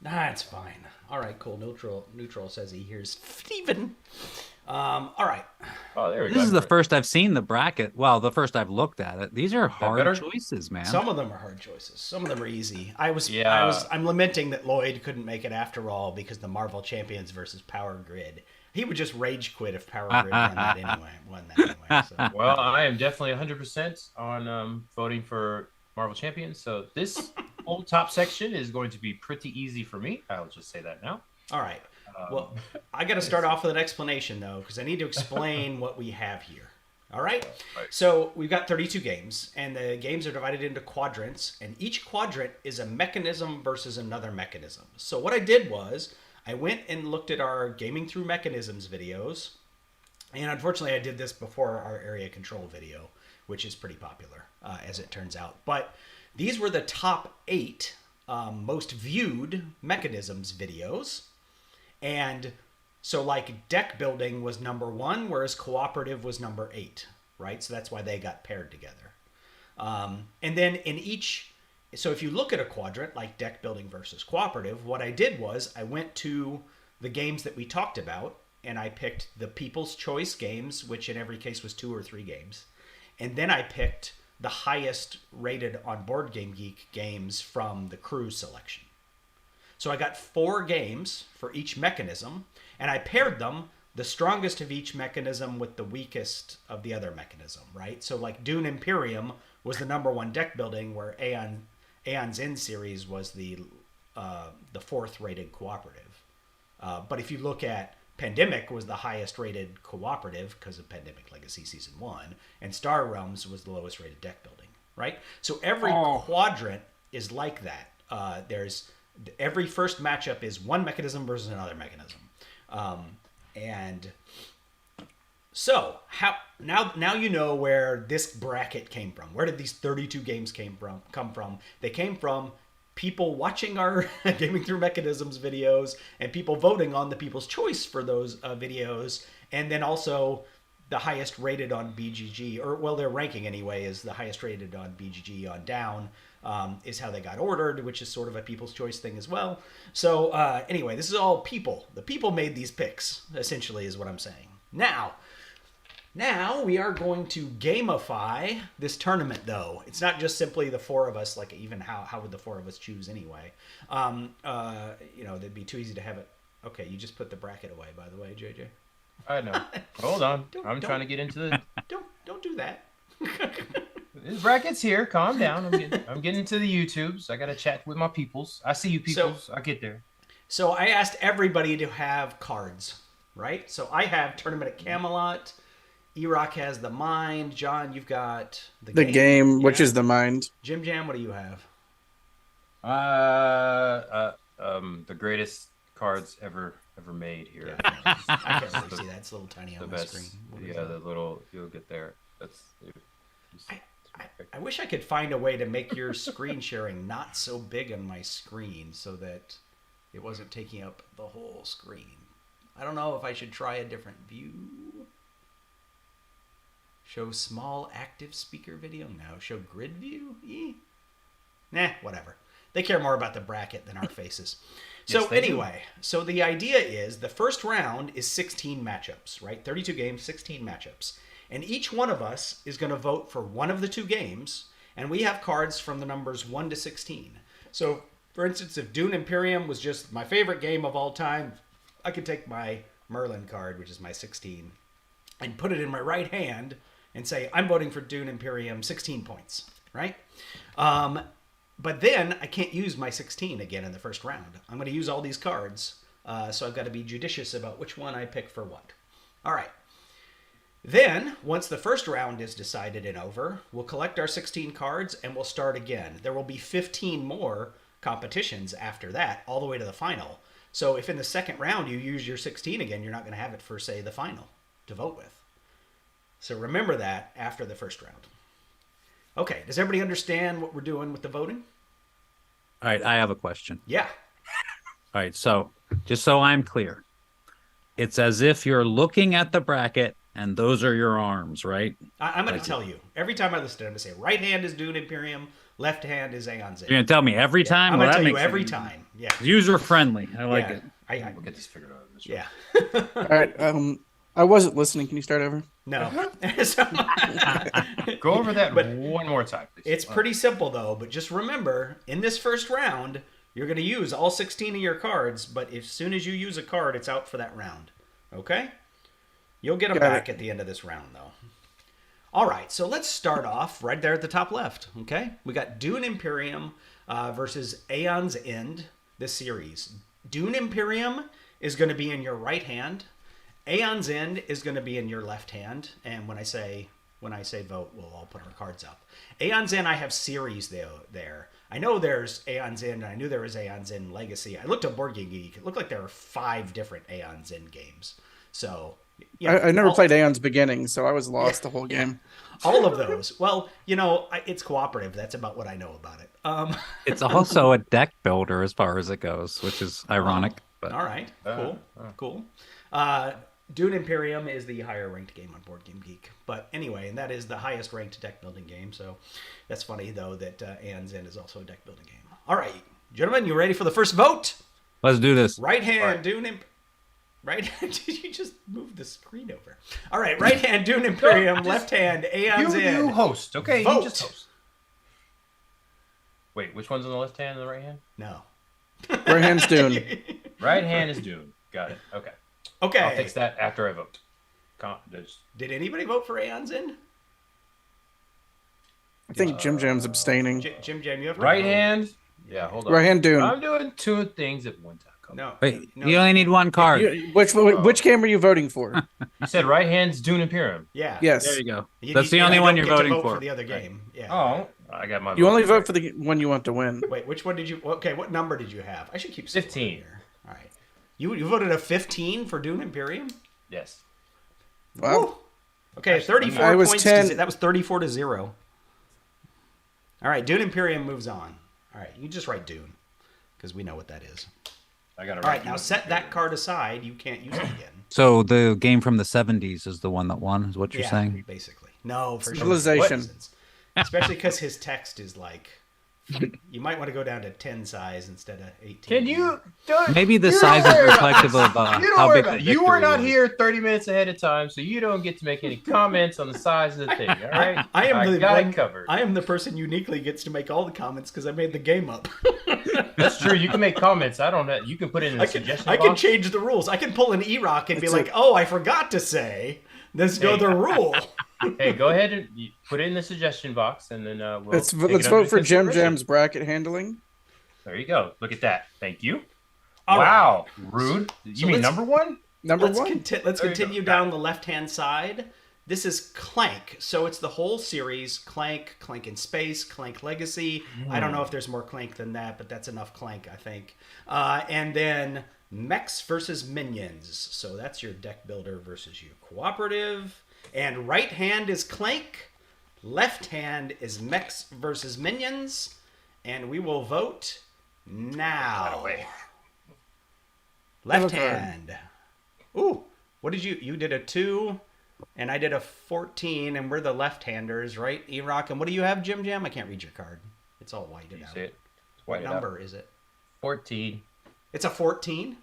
Nah, it's fine. All right, cool. Neutral says he hears Steven. All right. Oh, there we This go. I is can the hear it. first I've seen the bracket. Well, the first I've looked at it. These are That hard better? choices, man. Some of them are hard choices. Some of them are easy. Yeah. I'm lamenting that Lloyd couldn't make it after all because the Marvel Champions versus Power Grid. He would just rage quit if Power Grid won that anyway. So Well, I am definitely 100% on voting for Marvel Champions. So this whole top section is going to be pretty easy for me. I'll just say that now. all right. Um, Well, I got to start off with an explanation though because I need to explain what we have here. All right. right. So we've got 32 games, and the games are divided into quadrants, and each quadrant is a mechanism versus another mechanism. So what I did was I went and looked at our Gaming Through Mechanisms videos, and unfortunately I did this before our area control video, which is pretty popular, as it turns out. But these were the top 8 most viewed mechanisms videos, and so like deck building was number 1, whereas cooperative was number 8, right? So that's why they got paired together. And then in each, so if you look at a quadrant like deck building versus cooperative, what I did was I went to the games that we talked about and I picked the People's Choice games, which in every case was 2 or 3 games. And then I picked the highest rated on Board Game Geek games from the crew selection. So I got 4 games for each mechanism, and I paired them, the strongest of each mechanism with the weakest of the other mechanism, right? So like Dune Imperium was the number 1 deck building, where Aeon's End series was the 4th rated cooperative. But if you look at Pandemic was the highest rated cooperative because of Pandemic Legacy Season 1, and Star Realms was the lowest rated deck building, right? So every quadrant is like that. There's every first matchup is one mechanism versus another mechanism. And so how now you know where this bracket came from. Where did these 32 games come from? They came from people watching our Gaming Through Mechanisms videos and people voting on the People's Choice for those videos, and then also the highest rated on BGG, or well, their ranking anyway is the highest rated on BGG on down, is how they got ordered, which is sort of a People's Choice thing as well. So anyway, this is all people. The people made these picks, essentially, is what I'm saying. Now we are going to gamify this tournament, though. It's not just simply the 4 of us. Like, even how would the 4 of us choose anyway? That'd be too easy to have it. Okay, you just put the bracket away, by the way, JJ. I know. Hold on. I'm Don't- trying to get into the Don't do that. this bracket's here. Calm down. I'm getting into the YouTubes. I gotta chat with my peoples. I see you peoples. I get there. So I asked everybody to have cards, right? So I have Tournament at Camelot. Erock has the Mind. John, you've got The game, which Yeah. is the mind. Jim Jam. What do you have? The greatest cards ever made here. Yeah, I can't really see that. It's a little tiny The on my best. screen. What is Yeah, that? the little you'll get there. That's. I wish I could find a way to make your screen sharing not so big on my screen so that it wasn't taking up the whole screen. I don't know if I should try a different view. Show small active speaker video? No. Show grid view? Nah, whatever. They care more about the bracket than our faces. So Yes, they do. anyway, so the idea is the first round is 16 matchups, right? 32 games, 16 matchups. And each one of us is going to vote for one of the 2 games, and we have cards from the numbers 1 to 16. So, for instance, if Dune Imperium was just my favorite game of all time, I could take my Merlin card, which is my 16, and put it in my right hand and say, I'm voting for Dune Imperium 16 points, right? But then I can't use my 16 again in the first round. I'm going to use all these cards, so I've got to be judicious about which one I pick for what. All right. Then, once the first round is decided and over, we'll collect our 16 cards and we'll start again. There will be 15 more competitions after that, all the way to the final. So if in the second round you use your 16 again, you're not going to have it for, say, the final to vote with. So remember that after the first round. Okay, does everybody understand what we're doing with the voting? All right, I have a question. Yeah. All right, so just so I'm clear, it's as if you're looking at the bracket and those are your arms, right? I'm going to tell you. Every time I list it, I'm going to say right hand is Dune Imperium, left hand is Aeon's You're gonna End. tell me every time? I'm Well, gonna that tell you makes every it time. Yeah. user friendly. I like Yeah. it. We'll get this figured out. This Yeah. All right. I wasn't listening. Can you start over? No. So- Go over that But one more time, please. It's pretty simple though, but just remember, in this first round, you're going to use all 16 of your cards, but as soon as you use a card, it's out for that round. Okay? You'll get them Got back it. at the end of this round though. All right, so let's start off right there at the top left. Okay? We got Dune Imperium versus Aeon's End, this series. Dune Imperium is going to be in your right hand. Aeon's End is going to be in your left hand, and when I say vote, we'll all put our cards up. Aeon's End, I have series there. I know there's Aeon's End, and I knew there was Aeon's End Legacy. I looked at Board Game Geek. It looked like there were 5 different Aeon's End games. So, I never played Aeon's Beginning, so I was lost the whole game. all of those. Well, it's cooperative. That's about what I know about it. It's also a deck builder as far as it goes, which is ironic. But All right, cool. Dune Imperium is the higher ranked game on Board Game Geek. But anyway, and that is the highest ranked deck building game. So that's funny, though, that Aeon's End is also a deck building game. All right, gentlemen, you ready for the first vote? let's do this. Right hand, Dune Imperium. Right hand, did you just move the screen over? All right, right hand, Dune Imperium. Left hand, Aeon's End. You host, okay? Vote. You just host. Wait, which one's on the left hand and the right hand? No. Right hand's Dune. Right hand is Dune. Got it. Okay. Okay. I'll fix that after I vote. Did anybody vote for Aeon's End? I think Jim Jam's abstaining. Jim Jam, you have to Right vote. hand. Yeah, hold on. Right hand Dune. I'm doing 2 things at one time. Come on. No. Wait, no. you only need one card. Which game are you voting for? You said right hand's Dune Imperium. Yeah. Yes. There you go. You- That's you- the only you one don't you're get to voting vote for. the other game. Yeah. Oh, I got my You vote. only vote for the one you want to win. Wait, which one did you? Okay, what number did you have? I should keep score 15. here. All right. You voted a 15 for Dune Imperium? Yes. Wow. Woo. Okay, 34 I was points. 10. That was 34 to 0. All right, Dune Imperium moves on. All right, you just write Dune because we know what that is. I got it. All right, now set that card aside. You can't use it again. So the game from the 70s is the one that won, is what you're saying? Basically. No, for Civilization. sure. Especially because his text is like, you might want to go down to 10 size instead of 18. Can you? Maybe the You size don't is worry about reflective of You don't how worry big the about it. You were victory not was. here 30 minutes ahead of time, so you don't get to make any comments on the size of the thing. All right, I am the got one, it covered. I am the person uniquely gets to make all the comments because I made the game up. That's true. You can make comments. I don't know. You can put it in the I suggestion can box. change the rules. I can pull an Erock and be It's like, oh, I forgot to say this Hey. other rule. Hey, go ahead and put it in the suggestion box, and then we'll. Let's take it vote under for Jim consideration. Jam's bracket handling. There you go. Look at that. Thank you. All Wow, rude. You so mean let's- number one? Number Let's, one. let's There you continue go. down the left-hand side. This is Clank. So it's the whole series, Clank, Clank in Space, Clank Legacy. I don't know if there's more Clank than that, but that's enough Clank, I think. And then Mechs versus Minions. So that's your deck builder versus your cooperative. And right hand is Clank. Left hand is Mechs versus Minions. And we will vote now. Away. Left Have a card. hand. Ooh, what did you did a 2 and I did a 14 and we're the left-handers, right? Erock, and what do you have, Jim Jam? I can't read your card. It's all whited You out. see it? What White it up. number is it? 14. It's a 14.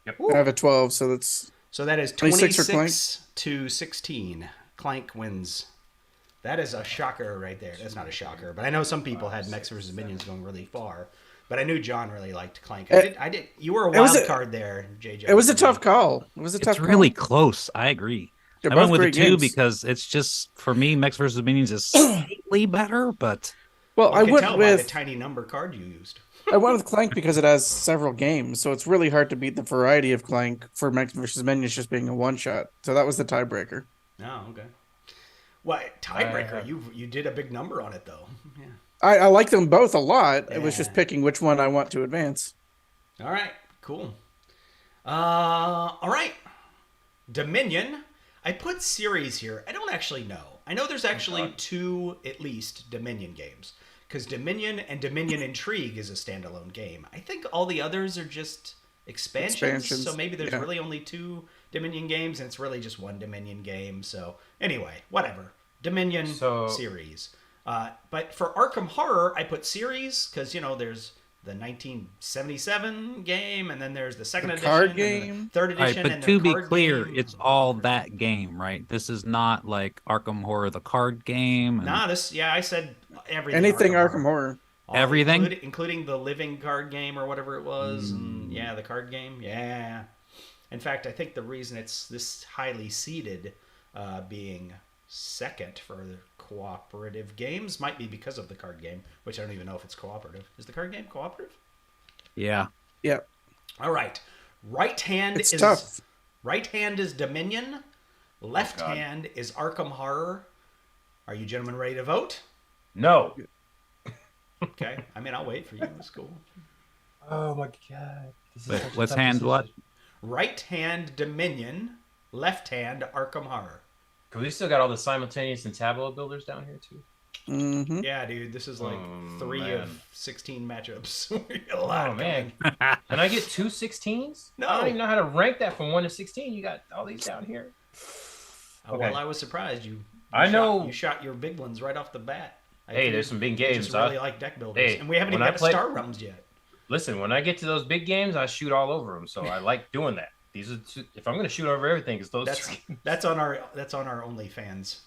Yep. I have a 12, so that's So that is 26 for 26 to 16. Clank wins. That is a shocker right there. That's not a shocker, but I know some people had Mechs versus Minions going really far. But I knew John really liked Clank. I did. You were a it was wild a- card there, JJ. it was a tough call. It was a tough It's really call. close. I agree. They're I went both with a great 2 games. because it's just, for me, Mechs versus Minions is slightly better, but Well, I I can went tell by the with tiny number card you used. I went with Clank because it has several games, so it's really hard to beat the variety of Clank for Mech versus Minions just being a one shot. So that was the tiebreaker. Oh, okay. What tiebreaker? You did a big number on it though. Yeah. I like them both a lot. It was just Yeah. picking which one I want to advance. All right. Cool. All right. Dominion. I put series here. I don't actually know. I know there's actually 2 at least Dominion games because Dominion and Dominion Intrigue is a standalone game. I think all the others are just expansions. So maybe there's yeah. really only 2 Dominion games and it's really just one Dominion game. So anyway, whatever. Dominion So- series. But for Arkham Horror, I put series because, there's the 1977 game, and then there's the second edition, card and then game. the third All right, edition, but and to the be card clear, game. it's all that game, right? This is not like Arkham Horror, the card game. And I said everything. Anything Arkham Horror. Everything? including the living card game or whatever it was, and the card game. Yeah. In fact, I think the reason it's this highly seeded, being second for the cooperative games, might be because of the card game, which I don't even know if it's cooperative. Is the card game cooperative? Yeah. Yeah. All right. Right hand It's is tough. Right hand is Dominion. Left God. hand is Arkham Horror. Are you gentlemen ready to vote? No. Okay. I mean, I'll wait for you. It's cool. Oh my god. This is Wait, such a what's tough hand what? decision. Right hand Dominion. Left hand Arkham Horror. Cause we still got all the simultaneous and tableau builders down here too. Mm-hmm. Yeah, dude. This is like 3 man. of 16 matchups. We got a lot Oh man. coming. Can I get 2 16s? No. I don't even know how to rank that from 1 to 16. You got all these down here. Well, Okay. I was surprised. You know. you shot your big ones right off the bat. I Hey, think there's some big you games. just really like deck builders. Hey, And we haven't when even I got play- to Star Realms yet. Listen, when I get to those big games, I shoot all over them. So I like doing that. These are if I'm going to shoot over everything, it's those. That's on our OnlyFans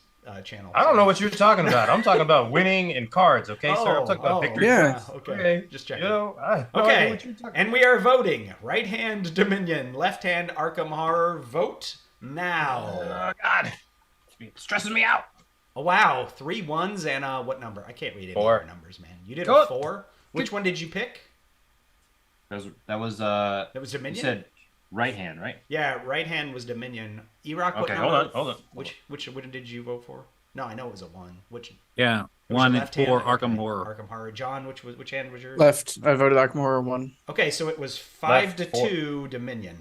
channel. I don't know what you're talking about. I'm talking about winning and cards, okay, sir? I'm talking about victory. Yeah. Okay. Okay. Just checking. You know, I have no Okay, idea what you're talking and we are voting. Right hand Dominion, left hand Arkham Horror. Vote now. Oh God, it stresses me out. Oh wow, 3 1s and what number? I can't read any 4. of your numbers, man. You did Go a up. 4. Which one did you pick? That was That was Dominion. You said right hand, right? Yeah, right hand was Dominion. Erock, what Okay, number? hold on. Which one did you vote for? No, I know it was a 1. Which? Yeah. it was One your and left hand? 4 Arkham Okay, Horror. Arkham Horror. John, which hand was yours? Left. I voted Arkham Horror 1. Okay, so it was 5 to Left, 4. 2 Dominion.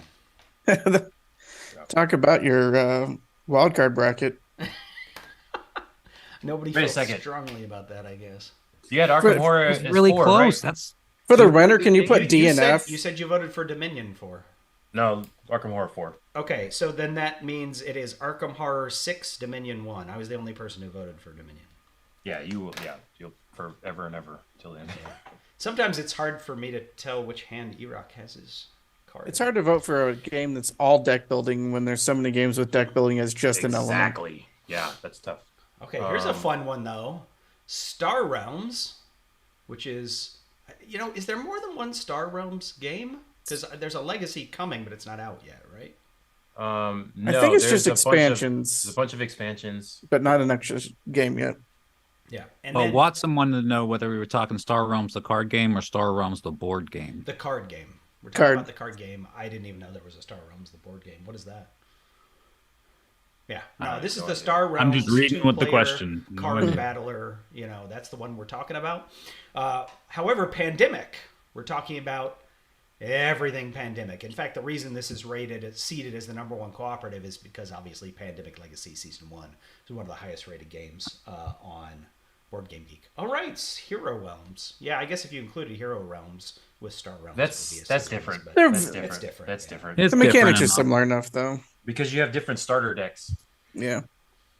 Talk about your wild card bracket. Nobody Wait a feels second. strongly about that, I guess. You had Arkham But Horror It's as really 4, close. right? That's For the winner, can you put D and F? You said you voted for Dominion 4. No, Arkham Horror 4. Okay, so then that means it is Arkham Horror 6, Dominion 1. I was the only person who voted for Dominion. Yeah, you will. Yeah, you'll forever and ever till the end. Sometimes it's hard for me to tell which hand Erock has his card. It's hard to vote for a game that's all deck building when there's so many games with deck building as just an element. Exactly. Yeah, that's tough. Okay, here's a fun one, though. Star Realms, which is... is there more than one Star Realms game? Because there's a Legacy coming, but it's not out yet, right? No, I think it's there's just a bunch of- expansions, There's a bunch of expansions. but not an extra game yet. Yeah. And well, then Watson wanted to know whether we were talking Star Realms the card game or Star Realms the board game. the card game. We're talking about the card game. I didn't even know there was a Star Realms, the board game. What is that? Yeah. No, this is the Star Realms. I'm just reading what the two-player question. No Card idea. battler. That's the one we're talking about. However, Pandemic, we're talking about everything Pandemic. In fact, the reason this is seeded as the number 1 cooperative is because obviously Pandemic Legacy Season 1 is one of the highest rated games on Board Game Geek. All right, Hero Realms. Yeah, I guess if you included Hero Realms with Star Realms, it would be a That's series, different. but They're- That's it's different. different. That's yeah. different. It's The mechanics different is similar enough, though. Because you have different starter decks. Yeah.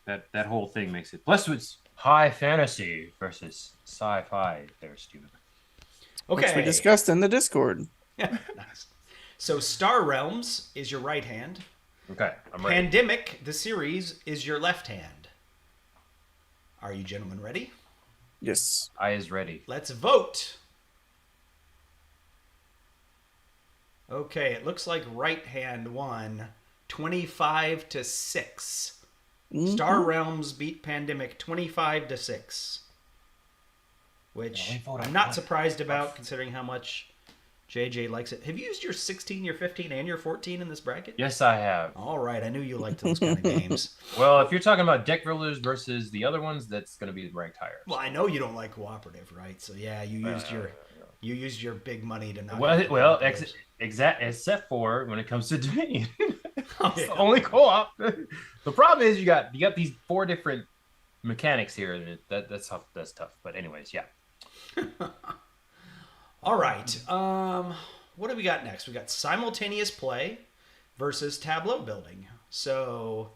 That whole thing makes it. Plus, it's high fantasy versus sci-fi. There, Steven. Okay. Which we discussed in the Discord. Nice. So Star Realms is your right hand. Okay, I'm ready. Pandemic, the series, is your left hand. Are you gentlemen ready? Yes. I is ready. Let's vote. Okay, it looks like right hand won 25 to 6. Star Realms beat Pandemic 25 to 6. Which Yeah, we voted I'm not one. surprised about considering how much JJ likes it. Have you used your 16, your 15, and your 14 in this bracket? Yes, I have. All right, I knew you liked those kind of games. Well, if you're talking about deck builders versus the other ones, that's going to be ranked higher. Well, I know you don't like cooperative, right? So yeah, you used your big money to knock. out Well, the well, cooperatives. except for when it comes to Dominion. Oh, It's yeah. the only co-op. The problem is you got these 4 different mechanics here, and that's tough. That's tough. But anyways, yeah. All right. What do we got next? We got simultaneous play versus tableau building. So,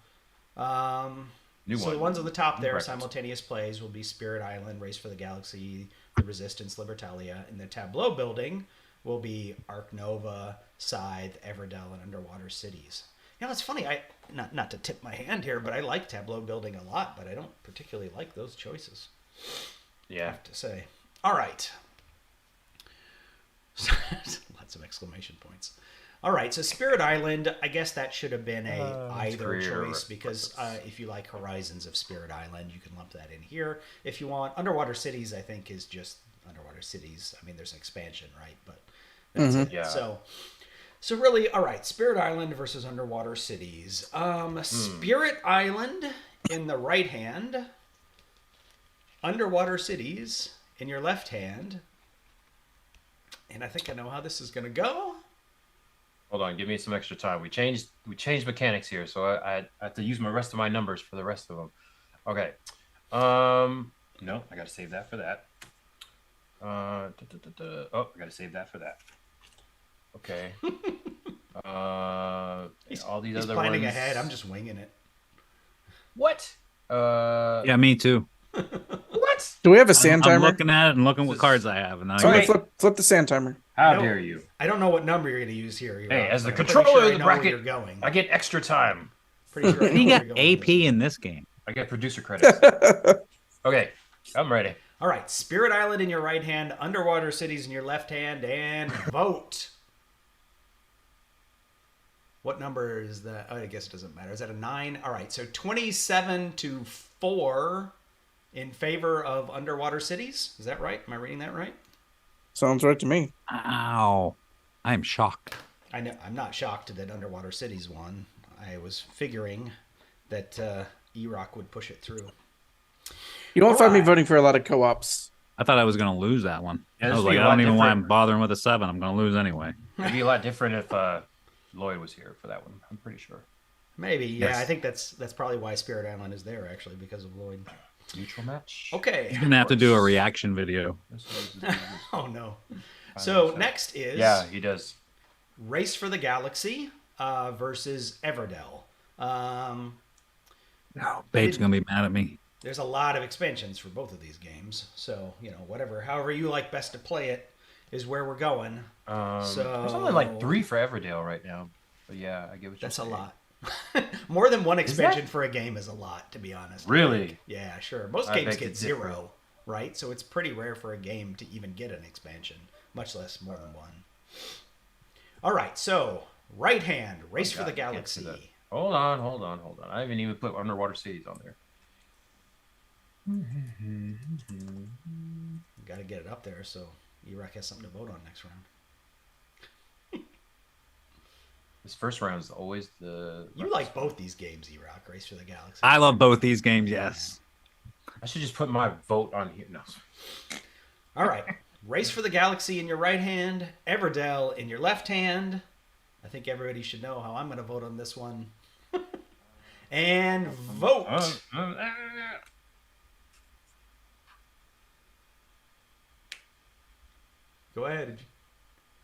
New So one. the ones on the top there, Brackets. simultaneous plays, will be Spirit Island, Race for the Galaxy, the Resistance, Libertalia. In the tableau building will be Ark Nova, Scythe, Everdell, and Underwater Cities. You know, it's funny. I not to tip my hand here, but I like tableau building a lot, but I don't particularly like those choices. I Yeah. have to say. All right. Lots of exclamation points. All right, so Spirit Island, I guess that should have been a either career choice because if you like Horizons of Spirit Island, you can lump that in here. If you want Underwater Cities, I think is just Underwater Cities. I mean, there's an expansion, right? But that's it. Yeah. So really, all right, Spirit Island versus Underwater Cities. Spirit Island in the right hand, Underwater Cities in your left hand. And I think I know how this is going to go. Hold on, give me some extra time. We changed mechanics here, so I have to use my rest of my numbers for the rest of them. Okay. No, I got to save that for that. Oh, I got to save that for that. Okay. All these He's other planning ones. ahead. I'm just winging it. What? Yeah, me too. What? Do we have a sand I'm timer? looking at it and looking what cards I have, and I Sorry, Wait. flip the sand timer. How I dare you? I don't know what number you're going to use here. Hey, as the but I'm pretty controller sure of I the know where bracket, you're going. I get extra time. Pretty sure I know you where got you're going with AP this. in this game. I get producer credits. Okay, I'm ready. All right, Spirit Island in your right hand, Underwater Cities in your left hand, and vote. What number is that? Oh, I guess it doesn't matter. Is that a 9? All right, so 27-4 in favor of Underwater Cities. Is that right? Am I reading that right? Sounds right to me. Ow. I am shocked. I know. I'm not shocked that Underwater Cities won. I was figuring that Erock would push it through. You won't find me Alright. voting for a lot of co-ops. I thought I was going to lose that one. Yeah, I this was would be like, a I lot don't even know why I'm different. bothering with a 7. I'm going to lose anyway. It'd be a lot different if Lloyd was here for that one. I'm pretty sure. Maybe. Yeah, Yes. I think that's probably why Spirit Island is there, actually, because of Lloyd. Neutral match. Okay. You're going to have to do a reaction video. Oh, no. So next is Yeah, he does. Race for the Galaxy versus Everdell. No, Babe's going to be mad at me. There's a lot of expansions for both of these games. So, however you like best to play it is where we're going. There's only like 3 for Everdale right now. But yeah, I get what you're That's a saying. lot. More than one expansion that- for a game is a lot, to be honest. Really? Yeah, sure. Most I games beg get to differ. 0, right? So it's pretty rare for a game to even get an expansion, much less more than one. All right, so right hand, Race for the God, get to Galaxy. the- Hold on. I haven't even put Underwater Cities on there. Got to get it up there so Erock has something to vote on next round. This first round is always the. You like both these games, Erock, Race for the Galaxy. I love both these games, yes. I should just put my vote on here. No. All right. Race for the Galaxy in your right hand, Everdell in your left hand. I think everybody should know how I'm going to vote on this one. And vote. Go ahead.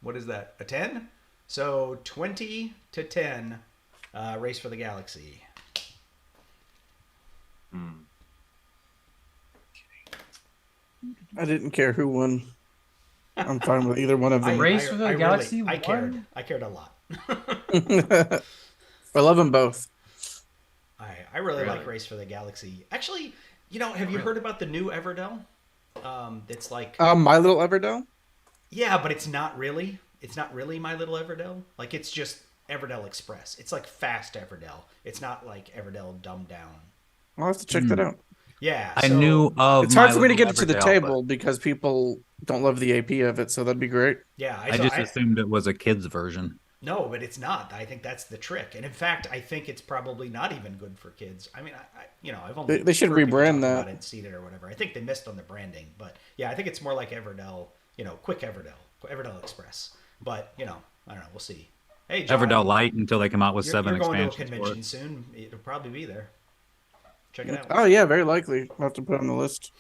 What is that? A 10? So 20-10, Race for the Galaxy. I didn't care who won. I'm fine with either one of them. Race for the Galaxy I cared. won? I cared a lot. I love them both. I really like Really? Race for the Galaxy. Actually, have you heard about the new Everdell? It's like My Little Everdell? yeah, but it's not really. It's not really My Little Everdell. Like it's just Everdell Express. It's like fast Everdell. It's not like Everdell dumbed down. I'll have to check that out. Yeah, I so- knew of It's hard My for me to Little get it to the Everdell, table because people don't love the AP of it, so that'd be great. Yeah, but I just assumed it was a kid's version. no, but it's not. I think that's the trick. And in fact, I think it's probably not even good for kids. I mean, I've only They should heard people rebrand talk that. about it and seen it or whatever. I think they missed on the branding, but yeah, I think it's more like Everdell. Quick Everdell Express. But I don't know. We'll see. Hey, John, Everdell Light until they come out with you're 7 going to a expansions. for convention it. soon. It'll probably be there. Check it out. Oh yeah, very likely. I'll have to put it on the list.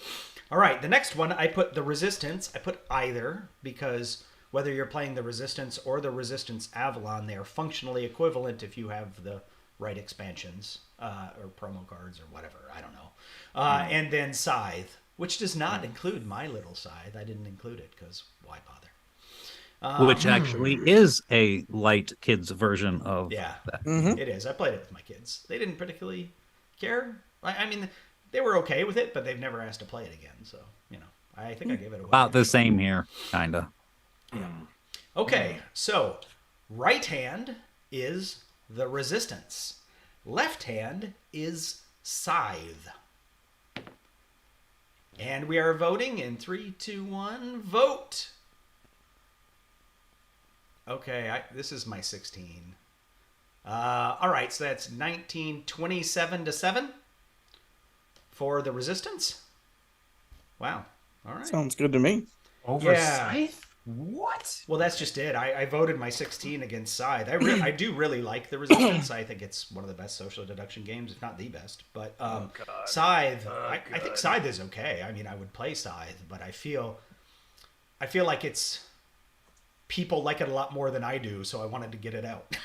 All right, the next one, I put the Resistance. I put either because whether you're playing the Resistance or the Resistance Avalon, they are functionally equivalent if you have the right expansions or promo cards or whatever. I don't know. And then Scythe, which does not include my little Scythe. I didn't include it because why bother? Which actually is a light kids version of Yeah, that. it is. I played it with my kids. They didn't particularly care. I mean, they were okay with it, but they've never asked to play it again. So, I think I gave it away. About the same here, kind of. Yeah. Okay, so right hand is the Resistance. Left hand is Scythe. And we are voting in 3, 2, 1, vote. Okay, this is my 16. All right, so that's 1927 to 7 for the Resistance. Wow. All right. Sounds good to me. Over Yeah. Scythe? What? Well, that's just it. I voted my 16 against Scythe. I do really like the Resistance. I think it's one of the best social deduction games, if not the best. But Scythe, I think Scythe is okay. I mean, I would play Scythe, but I feel like it's people like it a lot more than I do, so I wanted to get it out.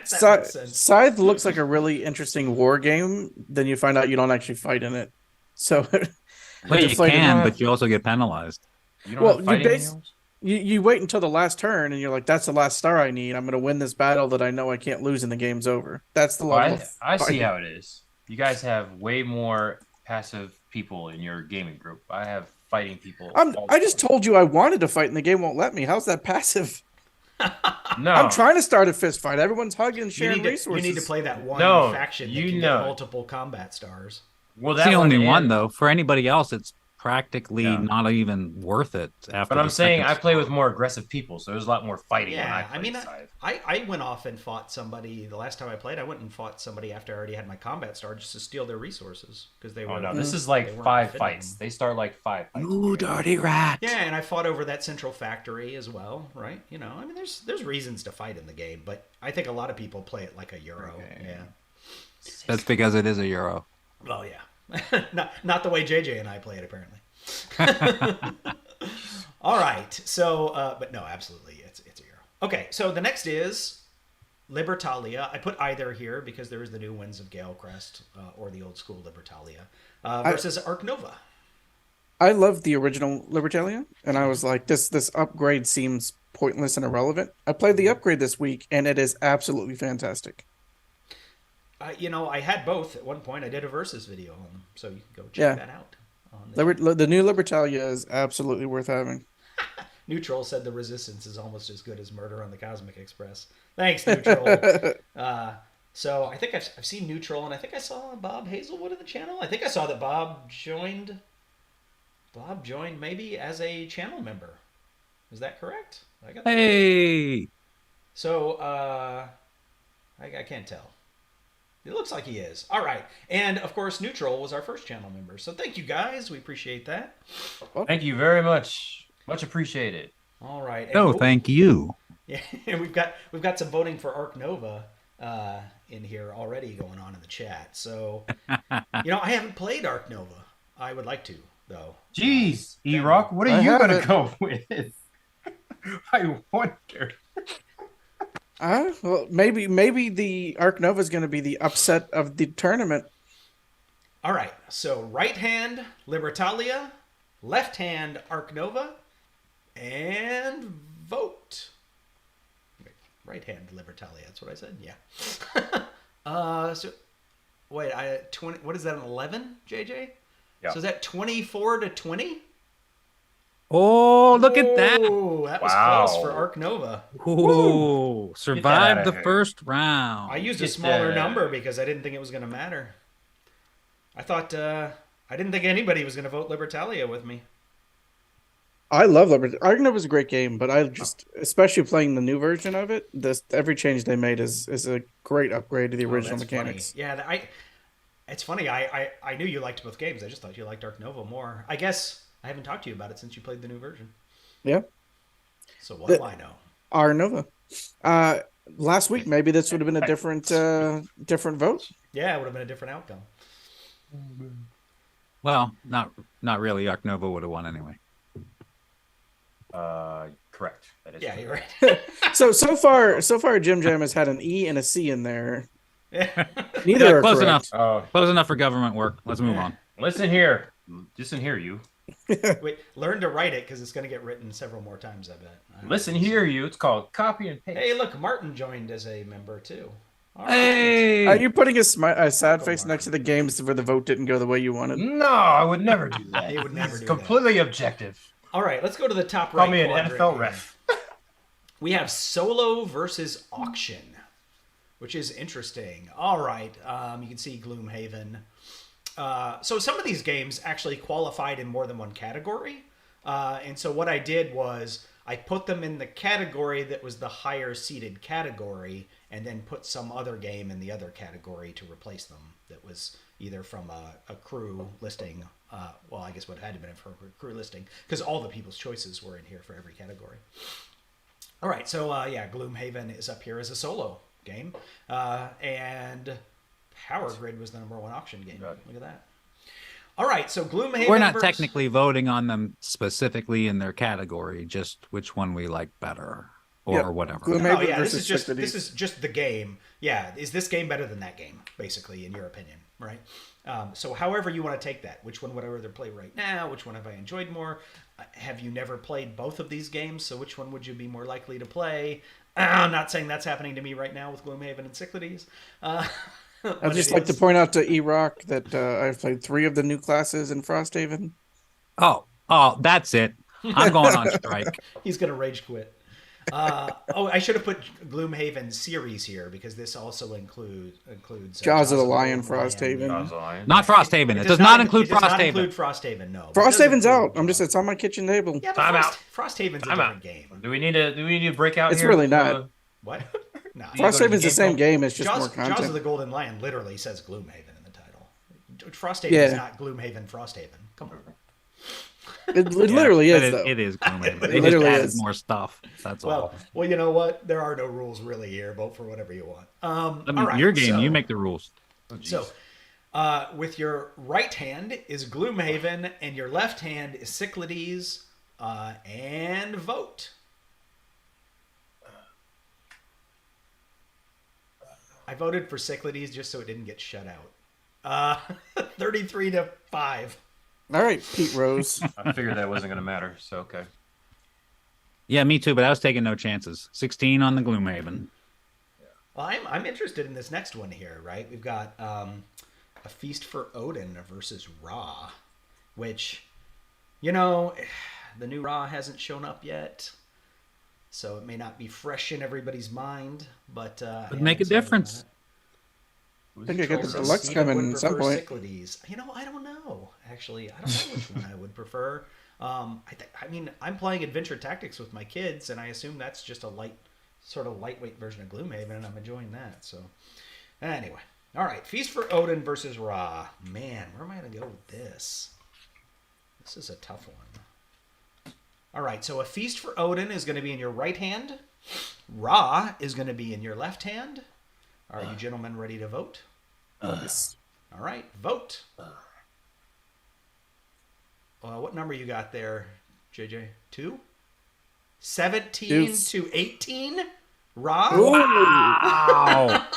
Scythe looks like a really interesting war game. Then you find out you don't actually fight in it. So, Well, you can, but you also get penalized. You don't have fighting heroes? You wait until the last turn, and you're like, "That's the last star I need. I'm going to win this battle that I know I can't lose, and the game's over." That's the level. I see how it is. You guys have way more passive people in your gaming group. I have fighting people. I just told you I wanted to fight, and the game won't let me. How's that passive? No, I'm trying to start a fist fight. Everyone's hugging, sharing resources. You need to play that one faction that can get multiple combat stars. Well, that's the only one, though. For anybody else, it's practically not even worth it. After, but I'm saying I play with more aggressive people, so there's a lot more fighting. Yeah, I went off and fought somebody the last time I played. I went and fought somebody after I already had my combat star just to steal their resources because they were. Oh no, this is like 5 fights. They start like 5 fights. Ooh, dirty rat. Yeah, and I fought over that central factory as well, right? I mean, there's reasons to fight in the game, but I think a lot of people play it like a Euro. Okay. Yeah, that's because it is a Euro. Oh yeah. not the way JJ and I play it, apparently. All right. So, but no, absolutely, it's a Euro. Okay. So the next is Libertalia. I put either here because there is the new Winds of Galecrest or the old school Libertalia versus Arc Nova. I love the original Libertalia, and I was like, this upgrade seems pointless and irrelevant. I played the upgrade this week, and it is absolutely fantastic. I had both at one point. I did a versus video on them, so you can go check that out. The new Libertalia is absolutely worth having. Neutral said the Resistance is almost as good as Murder on the Cosmic Express. Thanks, Neutral. So I think I've seen Neutral, and I think I saw Bob Hazelwood in the channel. I think I saw that Bob joined maybe as a channel member. Is that correct? Hey! So I can't tell. It looks like he is. All right. And, of course, Neutral was our first channel member. So thank you, guys. We appreciate that. Thank you very much. Much appreciated. All right. And thank you. Yeah, we've got some voting for Arc Nova in here already going on in the chat. So, I haven't played Arc Nova. I would like to, though. Jeez, Erock, what are you going to go with? I wonder. Well, maybe the Arc Nova is going to be the upset of the tournament. All right. So right hand Libertalia, left hand Arc Nova, and vote. Right hand Libertalia. That's what I said. Yeah. So wait, 20. What is that? An 11, JJ? Yeah. So is that 24 to 20? Oh, look at that. Oh, that was close for Arc Nova. Ooh, survived the first round. I used a smaller number because I didn't think it was going to matter. I thought, I didn't think anybody was going to vote Libertalia with me. I love Libertalia. Arc Nova is a great game, but I just, especially playing the new version of it, every change they made is a great upgrade to the original mechanics. Funny. Yeah, it's funny. I knew you liked both games. I just thought you liked Arc Nova more. I guess I haven't talked to you about it since you played the new version. Yeah. So what do I know? Arc Nova. Last week, maybe this would have been a different vote. Yeah, it would have been a different outcome. Well, not really. Arc Nova would have won anyway. Correct. That is correct. You're right. so far, Jim Jam has had an E and a C in there, Neither are close correct. enough. Oh, Close enough for government work. Let's move on. listen here. Listen here, you. Wait, learn to write it because it's going to get written several more times, I bet. Listen here, you. It's called copy and paste. Hey, look, Martin joined as a member too. All right. Hey, Are you putting a sad face next to the games where the vote didn't go the way you wanted? No, I would never do that. He would never It's do completely objective. All right, let's go to the top Call right. me an quadrant NFL here. ref. We have solo versus auction, which is interesting. All right, you can see Gloomhaven. So some of these games actually qualified in more than one category. And so what I did was I put them in the category that was the higher seated category and then put some other game in the other category to replace them that was either from a crew listing. Well, I guess what had to have been from a crew listing because all the people's choices were in here for every category. All right, so yeah, Gloomhaven is up here as a solo game. And Power Grid was the #1 auction game. Right. Look at that. All right, so Gloomhaven. we're not versus- technically voting on them specifically in their category, just which one we like better or Yep. whatever. Gloomhaven Oh yeah, this versus is Cyclades. just the game. Yeah, is this game better than that game? Basically, in your opinion, right? So, however you want to take that, which one would I rather play right now? Which one have I enjoyed more? Have you never played both of these games? So, which one would you be more likely to play? I'm not saying that's happening to me right now with Gloomhaven and Cyclades. I'd just like to point out to Erock that I've played 3 of the new classes in Frosthaven. Oh, that's it. I'm going on strike. He's gonna rage quit. Oh, I should have put Gloomhaven series here because this also includes Jaws of the Golden Lion, Frosthaven. Jaws of the Lion. Not Frosthaven. It does not include It does not Frosthaven. include Frosthaven. No. But it does Frosthaven's include out. I'm Jaws. just, it's on my kitchen table. Yeah, but Time out. Frosthaven's a I'm different out. game. Do we need a breakout It's here? really not. What? No. You go to Frosthaven's the Game same Pro- game. It's just more Jaws of the content. Golden Lion literally says Gloomhaven in the title. Frosthaven Yeah. is not Gloomhaven Frosthaven. Come on. It literally Yeah, is, though. it is Gloomhaven. They It just literally added is. more stuff. That's all. Well, you know what? There are no rules really here. Vote for whatever you want. I mean, all right, your game, so- you make the rules. Oh, geez. So, with your right hand is Gloomhaven, and your left hand is Cyclades, and vote. I voted for Cyclades just so it didn't get shut out. 33-5. All right, Pete Rose. I figured that wasn't going to matter. So okay. Yeah, me too, but I was taking no chances. 16 on the Gloomhaven. Well, I'm interested in this next one here, right? We've got a Feast for Odin versus Ra, which, you know, the new Ra hasn't shown up yet, so it may not be fresh in everybody's mind, but Would make a difference. I think I got the Also, deluxe Steven coming would at some prefer point. Cyclades. You know, I don't know. Actually, I don't know which one I would prefer. I mean, I'm playing Adventure Tactics with my kids, and I assume that's just a lightweight version of Gloomhaven, and I'm enjoying that. So, anyway, all right, Feast for Odin versus Ra. Man, where am I going to go with this? This is a tough one. All right, so a Feast for Odin is going to be in your right hand. Ra is going to be in your left hand. Are you gentlemen ready to vote? Yes. All right, vote. What number you got there, JJ? 2? 17 Deuce. to 18? Ra? Wow.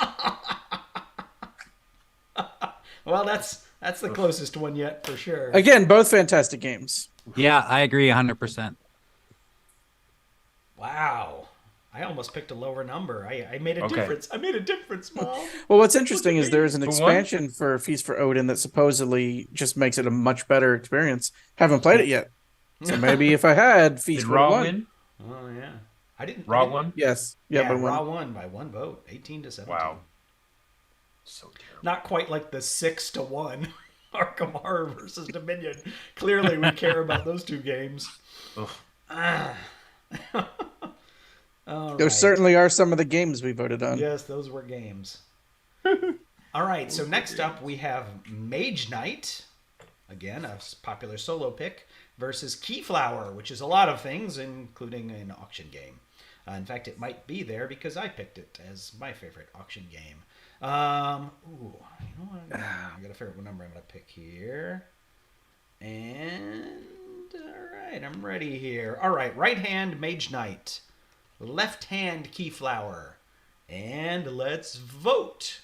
Well, that's the closest one yet for sure. Again, both fantastic games. Yeah, I agree 100%. Wow. I almost picked a lower number. I made a Okay. difference. I made a difference, Mom. Well, what's interesting is there is an Who won? expansion for Feast for Odin that supposedly just makes it a much better experience. Haven't played it yet. So maybe if I had, Did Feast would Raw have won. win? Oh, yeah. I didn't. Raw won? Yes. Yeah, Yeah, but Raw one. won by one vote, 18 to 17. Wow. So terrible. Not quite like the 6-1 Arkham Horror versus Dominion. Clearly, we care about those two games. Ugh. All There right. certainly are some of the games we voted on. Yes, those were games. All right, so next up we have Mage Knight, again a popular solo pick, versus Keyflower, which is a lot of things, including an auction game. In fact, it might be there because I picked it as my favorite auction game. You know what? I gotta figure out what number I'm gonna pick here. And all right, I'm ready here. All right, right hand Mage Knight, left hand Keyflower, and let's vote.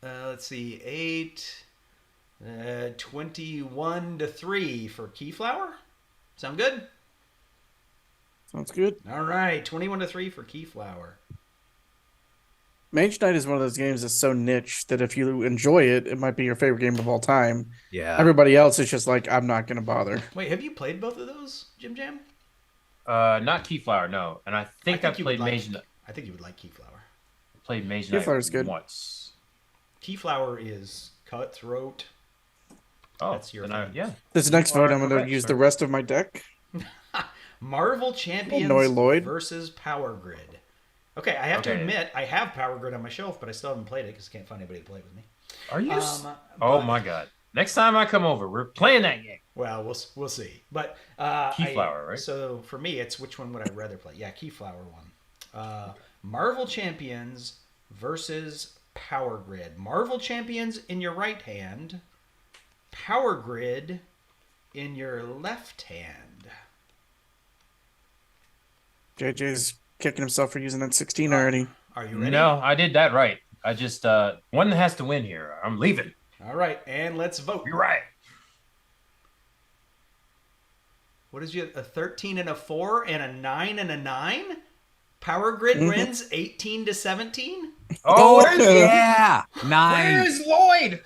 let's see, 8, 21-3 for Keyflower. Sound good? Sounds good. All right, 21-3 for Keyflower. Mage Knight is one of those games that's so niche that if you enjoy it, it might be your favorite game of all time. Yeah. Everybody else is just like, I'm not going to bother. Wait, have you played both of those, Jim Jam? Not Keyflower, no. And I think I played Mage Knight. I think you would like Keyflower. Played Mage Knight Keyflower's good. once. Keyflower is cutthroat. Oh, that's your then thing. yeah. This next vote, I'm going to correct, use sir. the rest of my deck. Marvel Champions Lloyd. versus Power Grid. Okay, I have to admit, I have Power Grid on my shelf, but I still haven't played it because I can't find anybody to play with me. Are you? Oh my God! Next time I come over, we're playing that game. Well, we'll see. But Keyflower, right? So for me, it's which one would I rather play? Yeah, Keyflower one. Marvel Champions versus Power Grid. Marvel Champions in your right hand. Power Grid in your left hand. JJ's kicking himself for using that 16 already. Are you ready? No, I did that right. I just one has to win here. I'm leaving. All right, and let's vote. You're right. What is you? A 13 and a 4 and a 9 and a 9? Power Grid wins 18-17. Oh, yeah. 9. Where's Lloyd?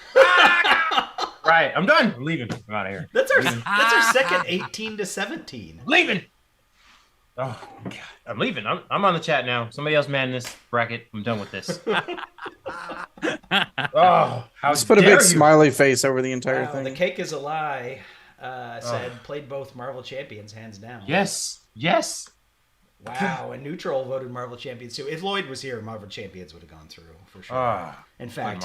Right, I'm done. I'm leaving. I'm out of here. That's our second 18-17. Leaving. Oh God, I'm leaving. I'm on the chat now. Somebody else man this bracket. I'm done with this. Oh, how Let's put a dare big you. smiley face over the entire Wow, thing. the cake is a lie. Said played both Marvel Champions hands down. Yes. Wow, and Neutral voted Marvel Champions too. If Lloyd was here, Marvel Champions would have gone through for sure. In fact,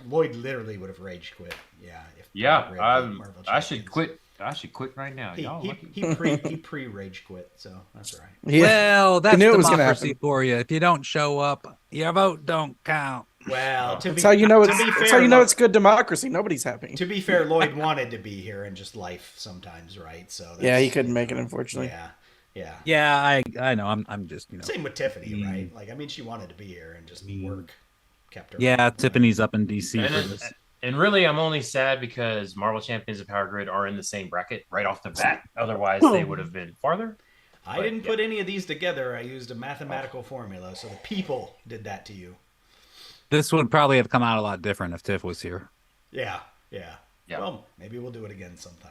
Lloyd literally would have rage quit. Yeah. If Marvel I should Champions. quit. I should quit right now. He pre rage quit, so that's all right. Yeah. Well, that's knew it was gonna democracy happen. for you. If you don't show up, your vote don't count. Well, That's how you know it's. to be That's fair, how you know it's good democracy. Nobody's happy. To be fair, Lloyd wanted to be here and just life sometimes, right? So that's, Yeah, he couldn't make it, unfortunately. Yeah. Yeah, I know. I'm just Same with Tiffany, right? Like, I mean, she wanted to be here and just work kept her. Yeah, Tiffany's up in DC for this. And really, I'm only sad because Marvel Champions and Power Grid are in the same bracket right off the bat. Otherwise, they would have been farther. I didn't put any of these together. I used a mathematical formula, so the people did that to you. This would probably have come out a lot different if Tiff was here. Yeah. Yeah. Well, maybe we'll do it again sometime.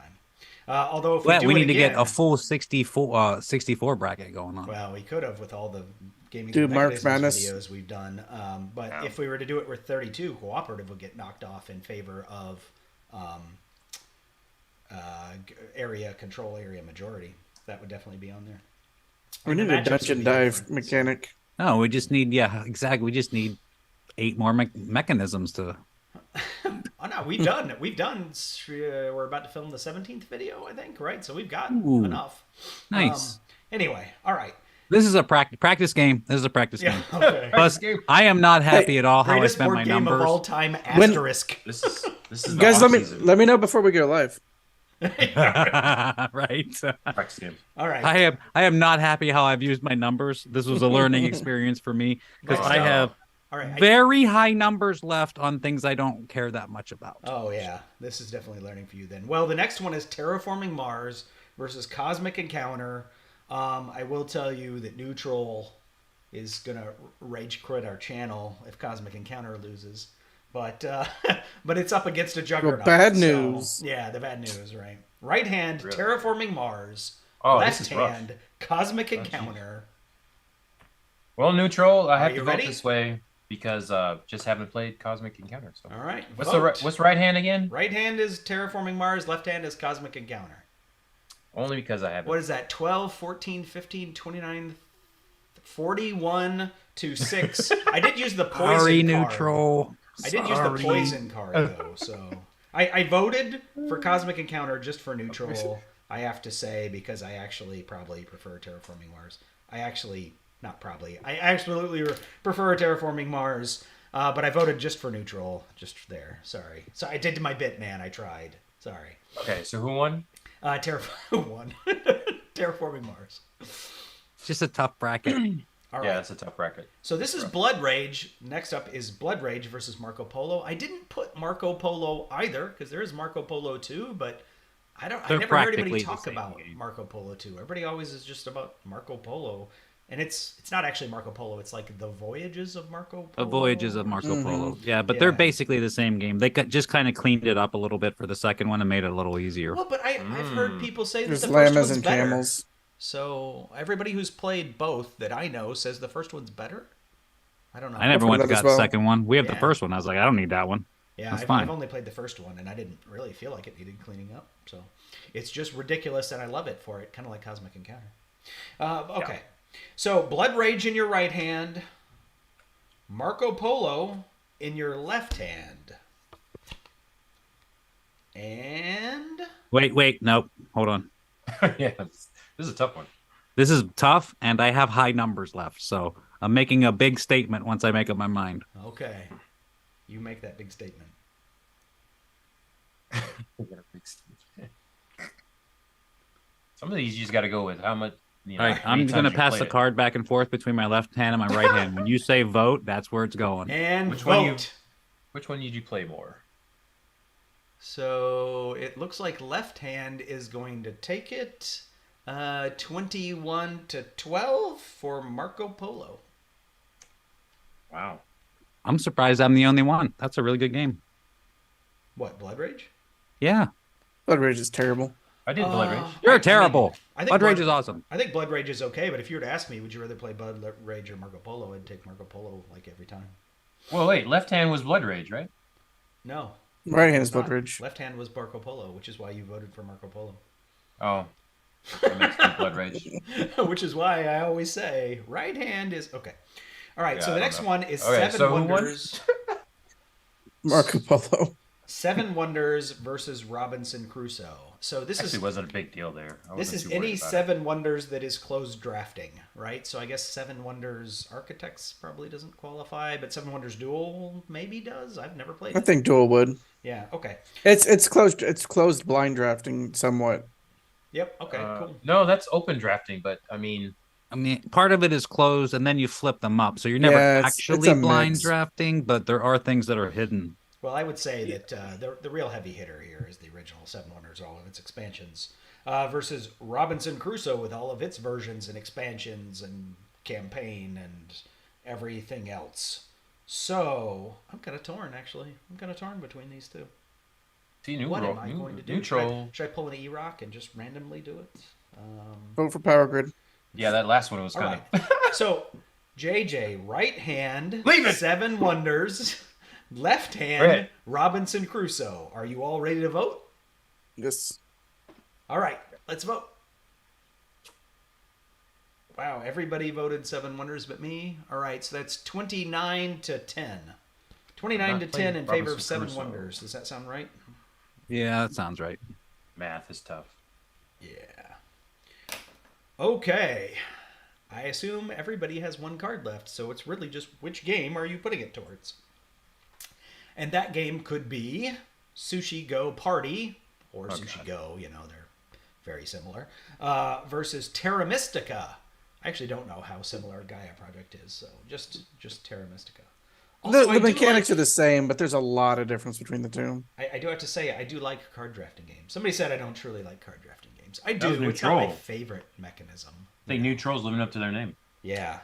Although if We do need it to get again, a full 64 bracket going on. Well, we could have with all the gaming Dude, March Mechanisms Madness. videos we've done. But if we were to do it with 32, cooperative would get knocked off in favor of control area majority. That would definitely be on there. We And the need a matchups would dungeon be dive different, mechanic. No, we just need exactly. We just need 8 more mechanisms to. Oh no, we've done. We're about to film the 17th video, I think, right? So we've got Ooh, enough. Nice. Anyway, all right. This is a practice game. This is a practice Yeah. game. Okay. Plus, I am not happy at all how I Greatest spent board my game numbers. of all time. Asterisk. This is You the guys, off-season let me know before we go live. Right. practice game. All right. I am not happy how I've used my numbers. This was a learning experience for me because I have All right. very high numbers left on things I don't care that much about. Oh yeah, this is definitely learning for you then. Well, the next one is Terraforming Mars versus Cosmic Encounter. I will tell you that Neutral is gonna rage quit our channel if Cosmic Encounter loses, but but it's up against a Juggernaut. Well, bad so- news. yeah, the bad news, right? Right hand, Really? Terraforming Mars. Oh, this Left is rough. hand, Cosmic Encounter. Well, Neutral, I have you to vote ready? this way because just haven't played Cosmic Encounter. So All right. what's vote. what's right hand again? Right hand is Terraforming Mars. Left hand is Cosmic Encounter. Only because I haven't. What is that? 12, 14, 15, 29, 41 to 6. I did use the poison Sorry, card. Neutral. I did use the poison card, though. So I voted for Cosmic Encounter just for Neutral, I have to say, because I actually probably prefer Terraforming Mars. I absolutely prefer Terraforming Mars, but I voted just for Neutral, just there. Sorry. So I did my bit, man. I tried. Sorry. Okay, so who won? Terraforming Mars. Just a tough bracket. All right. Yeah, it's a tough bracket. So this is Blood Rage. Next up is Blood Rage versus Marco Polo. I didn't put Marco Polo either because there is Marco Polo 2, but I They're never heard anybody practically the talk same about game. Marco Polo 2. Everybody always is just about Marco Polo. And it's not actually Marco Polo. It's like the Voyages of Marco Polo. The Voyages of Marco Mhm. Polo. Yeah, but Yeah. they're basically the same game. They just kind of cleaned it up a little bit for the second one and made it a little easier. Well, but I've heard people say that There's the first llamas one's and better. camels. So everybody who's played both that I know says the first one's better. I don't know. I never I've went heard to that as got well. the second one. We have Yeah. the first one. I was like, I don't need that one. Yeah, That's I've fine. only played the first one, and I didn't really feel like it needed cleaning up. So it's just ridiculous, and I love it for it, kind of like Cosmic Encounter. Okay, so Blood Rage in your right hand, Marco Polo in your left hand, and Wait, nope. Hold on. Yeah, this is a tough one. This is tough, and I have high numbers left, so I'm making a big statement once I make up my mind. okay, you make that big statement. Some of these you just got to go with how much. You know, All right, how many I'm going to times you pass played the it. card back and forth between my left hand and my right hand. When you say vote, that's where it's going. And Which vote. one Which one did you play more? So it looks like left hand is going to take it. 21-12 for Marco Polo. Wow. I'm surprised I'm the only one. That's a really good game. What, Blood Rage? Yeah. Blood Rage is terrible. I did Blood Rage. You're terrible. I think Blood Rage is awesome. I think Blood Rage is okay, but if you were to ask me, would you rather play Blood Rage or Marco Polo, I'd take Marco Polo like every time. Well, wait. Left hand was Blood Rage, right? No. Right hand it's is Blood not. Rage. Left hand was Marco Polo, which is why you voted for Marco Polo. Oh. That makes me Blood Rage. Which is why I always say right hand is okay. All right, Yeah, so I the don't next know. one is Okay, Seven so who won? Wonders. Marco Polo. Seven Wonders versus Robinson Crusoe. So this Actually, is wasn't a big deal there. I this wasn't is too worried any about it. Seven Wonders that is closed drafting, right? So I guess Seven Wonders Architects probably doesn't qualify, but Seven Wonders Duel maybe does. I've never played I it. think Duel would. Yeah. Okay. It's closed. It's closed blind drafting somewhat. Yep. Okay. Cool. No, that's open drafting, but I mean, Part of it is closed, and then you flip them up. So you're never Yeah, it's actually a blind mix. drafting, but there are things that are hidden. Well, I would say that the real heavy hitter here is the original Seven Wonders, all of its expansions, versus Robinson Crusoe with all of its versions and expansions and campaign and everything else. So I'm kind of torn, actually. I'm kind of torn between these two. see, new What role, am I new, going to do? neutral. Should I pull an Erock and just randomly do it? Vote for Power Grid. Yeah, that last one was All kind right. of. So, JJ, right hand, Leave it! Seven Wonders. Left hand, Right. Robinson Crusoe. Are you all ready to vote? Yes. All right, let's vote. Wow, everybody voted Seven Wonders but me. All right, so that's 29-10. 29 to 10 in favor of Robinson Seven Crusoe. Wonders. Does that sound right? Yeah, that sounds right. Math is tough. Yeah. Okay. I assume everybody has one card left, so it's really just which game are you putting it towards? And that game could be Sushi Go Party, or Sushi God. Go, you know, they're very similar, versus Terra Mystica. I actually don't know how similar Gaia Project is, so just Terra Mystica. Also, I The do mechanics like- are the same, but there's a lot of difference between the two. I do have to say, I do like card drafting games. Somebody said I don't truly like card drafting games. I That was do. It's not my neutral. favorite mechanism. I think neutral's living up to their name. Yeah.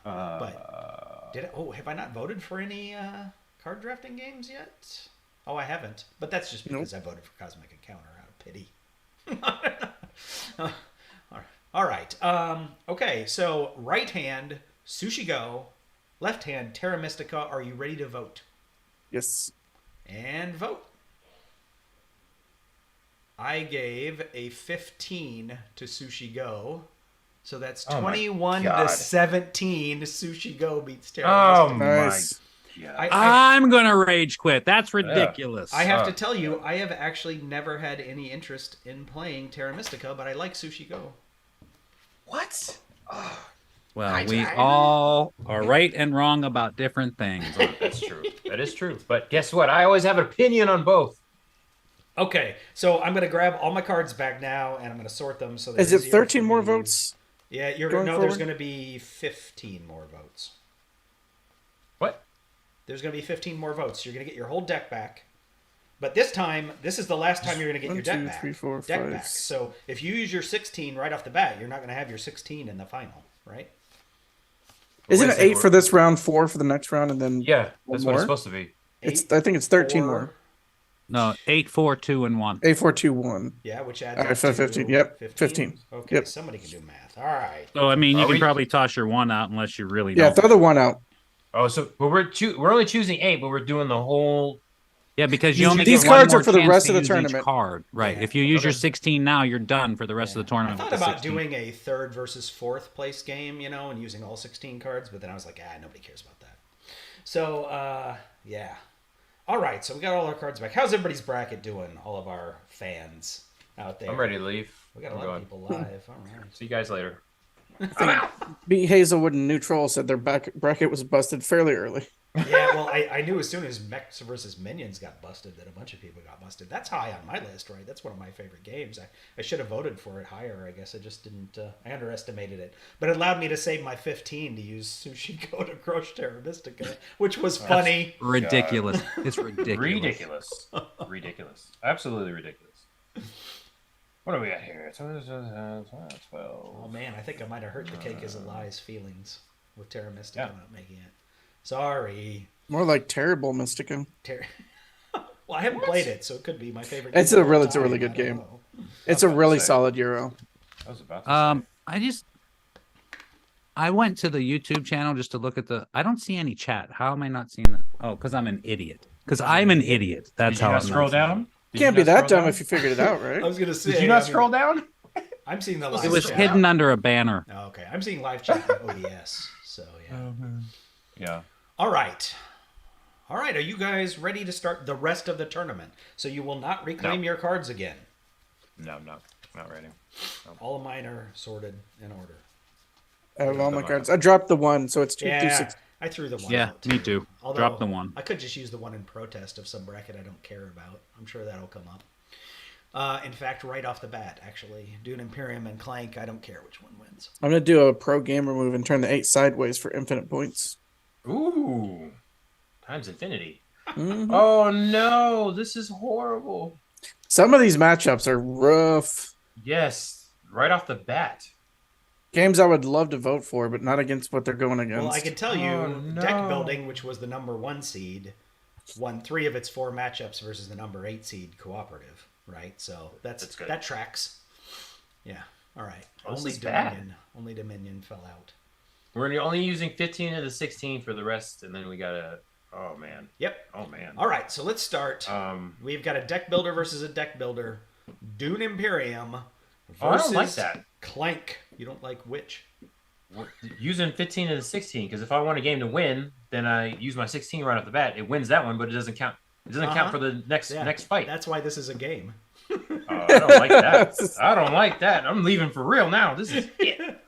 But have I not voted for any card drafting games yet? Oh, I haven't. But that's just because I voted for Cosmic Encounter out of pity. All right. Okay, so right hand, Sushi Go. Left hand, Terra Mystica. Are you ready to vote? Yes. And vote. I gave a 15 to Sushi Go. So that's Oh my 21 God. to 17. Sushi Go beats Terra Oh Mystica. Nice. my god! I'm going to rage quit. That's ridiculous. I have to tell you, I have actually never had any interest in playing Terra Mystica, but I like Sushi Go. What? Well, we all are right and wrong about different things. That's true. That is true. But guess what? I always have an opinion on both. Okay, so I'm going to grab all my cards back now, and I'm going to sort them. So they're Is it easier 13 for more me. votes? Yeah, going there's forward? going to be 15 more votes. What? There's going to be 15 more votes. You're going to get your whole deck back. But this time, this is the last time you're going to get 1, your deck 2, back. 3, 4, deck 5, back. So if you use your 16 right off the bat, you're not going to have your 16 in the final, right? Isn't Wait a it second, 8 for this round, 4 for the next round, and then Yeah, one that's more? what it's supposed to be. I think it's 13 4, more. No, 8, 4, 2, and 1. 8, 4, 2, 1. Yeah, which adds All right, up to 15. Yep, 15. Okay, Yep. somebody can do math. All right. So I mean, you Are can we- probably toss your 1 out unless you really Yeah, don't. throw the 1 out. Oh, so we're only choosing 8, but we're doing the whole. Yeah, because you These- only these get one cards are more for the chance rest to of the use each tournament. Card, right? Yeah. If you use your Okay. 16 now, you're done for the rest of the I tournament. thought with the about 16. doing a 3rd versus 4th place game, and using all 16 cards, but then I was like, nobody cares about that. So, yeah. All right, so we got all our cards back. How's everybody's bracket doing, all of our fans out there? I'm ready to leave. We got a I'm lot going. of people live. All right. See you guys later. B. Hazelwood and Neutral said their bracket was busted fairly early. Yeah, well, I knew as soon as Mechs versus Minions got busted that a bunch of people got busted. That's high on my list, right? That's one of my favorite games. I should have voted for it higher. I guess I just didn't. I underestimated it. But it allowed me to save my 15 to use Sushi Go to Crush Terra Mystica, which was funny. Ridiculous. It's ridiculous. Ridiculous. Ridiculous. Absolutely ridiculous. What do we got here? 12. Oh, man, I think I might have hurt the Cake is a Lie's feelings with Terra Mystica Yeah. not making it. Sorry. More like terrible Mystica. Well, I haven't played it, so it could be my favorite. It's game a of all really- it's a time. really good I don't game. know. It's a about to really say. solid Euro. I was about to say. I went to the YouTube channel just to look at I don't see any chat. How am I not seeing that? Oh, because I'm an idiot. Because I'm an idiot. That's Did you how not I'm scroll not seeing down? Did Can't you be not that scroll dumb down? if you figured it out, I right? was gonna say. Did you not scroll down? I'm seeing the live. It was chat. hidden under a banner. Oh, okay, I'm seeing live chat in ODS. So yeah. Yeah. All right. Are you guys ready to start the rest of the tournament? So you will not reclaim No. your cards again. No, not ready. All of mine are sorted in order. I have all my cards. I dropped the 1, so it's 2 through Yeah, 6. I threw the one. Yeah, out me too. Drop the 1. I could just use the 1 in protest of some bracket I don't care about. I'm sure that'll come up. In fact, right off the bat, actually, Dune Imperium and Clank, I don't care which one wins. I'm going to do a pro gamer move and turn the 8 sideways for infinite points. Ooh. Times infinity. Mhm. Oh no, this is horrible. Some of these matchups are rough. Yes, right off the bat. Games I would love to vote for, but not against what they're going against. Well, I can tell you, Oh, no. deck building, which was the number 1 seed, won 3 of its 4 matchups versus the number 8 seed cooperative, right? So That's good. that tracks. Yeah. All right. Oh, this only is bad. Dominion. Only Dominion fell out. We're only using 15 of the 16 for the rest, and then we gotta. Oh man. Yep. Oh man. All right. So let's start. We've got a deck builder versus a deck builder. Dune Imperium versus I don't like that. Clank. You don't like which? Using 15 of the 16, because if I want a game to win, then I use my 16 right off the bat. It wins that one, but it doesn't count. It doesn't count for the next Yeah. fight. That's why this is a game. I don't like that. I don't like that. I'm leaving for real now. This is it.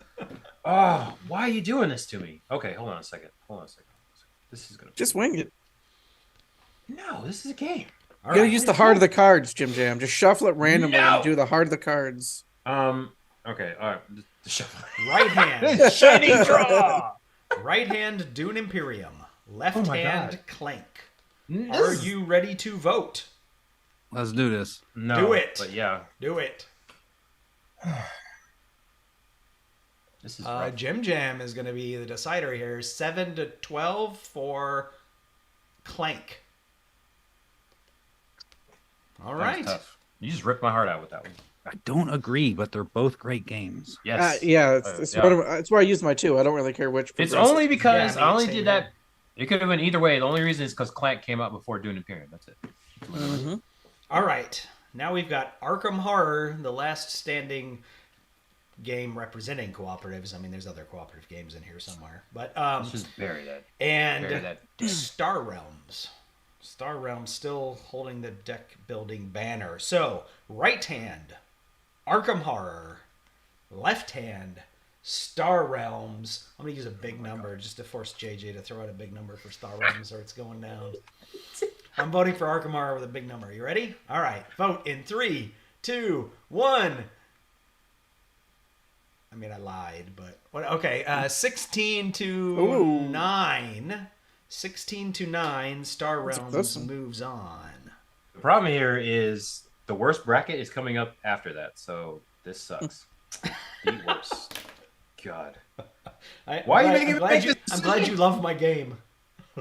Oh, why are you doing this to me? Okay, hold on a second. This is gonna. Just wing it. No, this is a game. All You gotta right. use the heart of the cards, Jim Jam. Just shuffle it randomly No! and do the heart of the cards. Okay, all right. The shuffle. Right hand. Shining draw. Right hand Dune Imperium. Left Oh my hand God. Clank. This Are is- you ready to vote? Let's do this. No, Do it. But yeah, Do it. this is rough. Jim Jam is going to be the decider here. 7-12 for Clank. All That was right. tough. You just ripped my heart out with that one. I don't agree, but they're both great games. Yes. Yeah, it's yeah. one of, it's where I use my 2. I don't really care which. It's progresses. only because Yeah, I only same did here. that. It could have been either way. The only reason is because Clank came out before Dune Imperium. That's it. Mhm. All right. Now we've got Arkham Horror, the last standing game representing cooperatives. I mean, there's other cooperative games in here somewhere. But Let's just bury that. and Bury that. Star Realms. Star Realms still holding the deck building banner. So, right hand, Arkham Horror. Left hand, Star Realms. I'm going to use a big number just to force JJ to throw out a big number for Star Realms or it's going down. I'm voting for Arkham Horror with a big number. You ready? All right. Vote in 3, 2, 1. I mean, I lied, but what? Okay, 16 to Ooh. 9. 16 to 9. Star That's a Realms close one. moves on. The problem here is the worst bracket is coming up after that, so this sucks. The worst. God. Why are you making me make this I'm glad you love my game.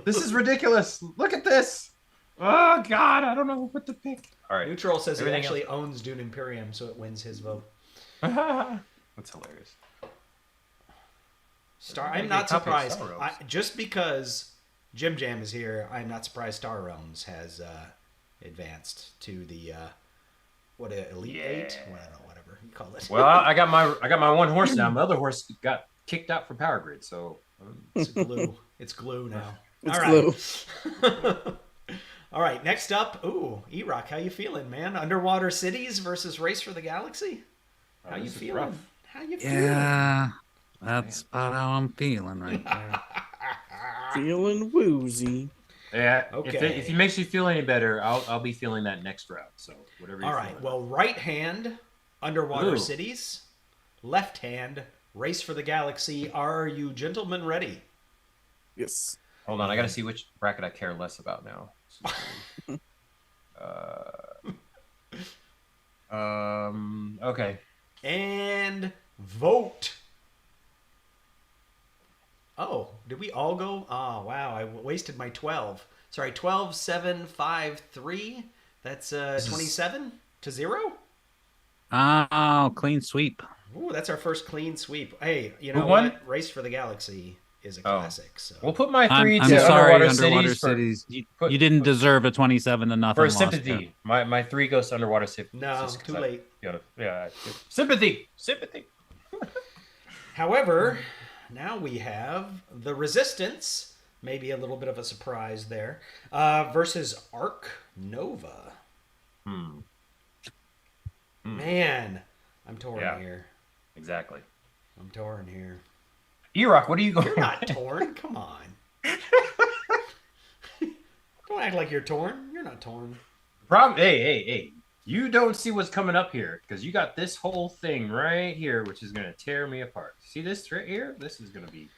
This is ridiculous. Look at this. Oh God, I don't know what to pick. All right. Neutral says he Everything actually owns Dune Imperium, so it wins his vote. That's hilarious. I'm not surprised. Just because Jim Jam is here, I'm not surprised Star Realms has advanced to the Elite Eight? Well, I don't know, whatever you call it. Well, I got my one horse now. My other horse got kicked out for Power Grid, so it's glue. It's glue now. It's All right. glue. All right. Next up, Erock, how you feeling, man? Underwater Cities versus Race for the Galaxy. How you feeling? rough. How you feeling? Yeah, that's about how I'm feeling right there. Feeling woozy. Yeah. Okay. If it makes you feel any better, I'll be feeling that next round. So whatever. All right. Well, right hand, Underwater Ooh. Cities. Left hand, Race for the Galaxy. Are you gentlemen ready? Yes. Hold on, I got to see which bracket I care less about now. Okay. And vote. Oh, did we all go? Oh, wow. I wasted my 12. Sorry, 12, 7, 5, 3. That's 27 to 0? Oh, clean sweep. Ooh, that's our first clean sweep. Hey, you know Who won? what? Race for the Galaxy is a classic. So We'll put my I'm 3 to sorry, Underwater Underwater Cities. Cities. Put- You didn't deserve a 27 to nothing For loss sympathy. there. My 3 goes to Underwater Cities. No, too late. Yeah. Sympathy. However, now we have the Resistance, maybe a little bit of a surprise there, versus Arc Nova. Man, I'm torn Yeah. here. Exactly. I'm torn here. Erock, what are you going? You're not torn. Come on. Don't act like you're torn. You're not torn. Problem. Hey. You don't see what's coming up here because you got this whole thing right here, which is going to tear me apart. See this right here? This is going to be.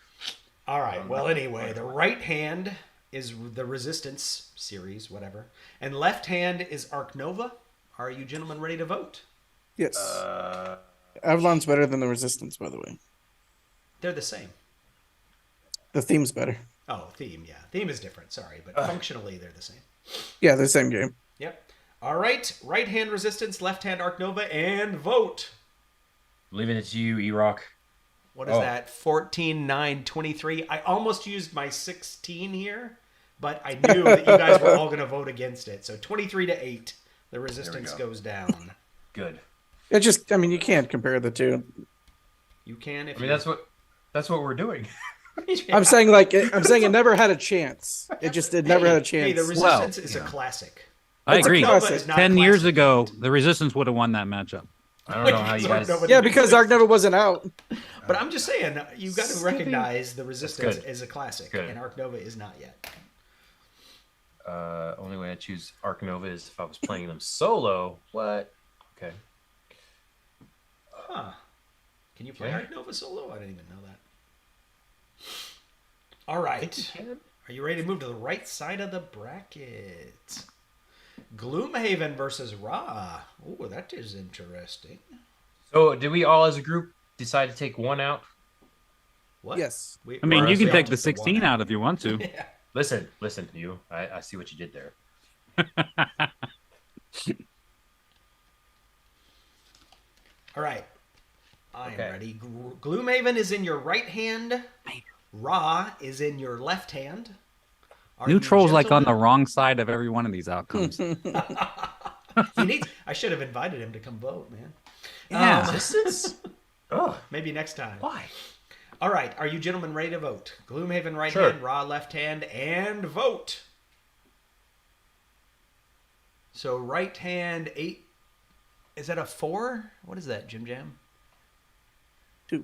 All right. Well, anyway, the right hand is the Resistance series, whatever, and left hand is Arc Nova. Are you gentlemen ready to vote? Yes. Avalon's better than the Resistance, by the way. They're the same. The theme's better. Oh, theme, yeah. Theme is different, sorry, but functionally they're the same. Yeah, they're the same game. Yep. All right. Right hand Resistance, left hand Arc Nova, and vote. Leaving it to you, Erock. What is that? 14, 9, 23. I almost used my 16 here, but I knew that you guys were all going to vote against it. So 23 to 8, the Resistance goes down. Good. You can't compare the two. You can if that's what we're doing. I'm saying it never had a chance. It never had a chance. Hey, the Resistance is a classic. I It's a agree. classic. It's not 10 years classic. ago, the Resistance would have won that matchup. I don't know how you guys. Yeah, because Arc Nova wasn't out. But I'm just saying, you got to recognize the Resistance good. is a classic, Good. and Arc Nova is not yet. Only way I choose Arc Nova is if I was playing them solo. What? Okay. Huh. Can you play Okay. Arc Nova solo? I didn't even know that. All right. Are you ready to move to the right side of the bracket? Gloomhaven versus Ra. Oh, that is interesting. So, did we all as a group decide to take one out? What? Yes. We I mean, you honestly can all take the took 16 one out if you want to. Yeah. Listen, you. I see what you did there. All right. I am Okay. ready. Gloomhaven is in your right hand. Ra is in your left hand. Are you Neutral's like on the gentlemen- wrong side of every one of these outcomes. I should have invited him to come vote, man. Yeah. Resistance? Oh, Maybe next time. why? All right. Are you gentlemen ready to vote? Gloomhaven right Sure. hand, Ra left hand, and vote. So right hand 8. Is that a 4? What is that, Jim Jam? 2.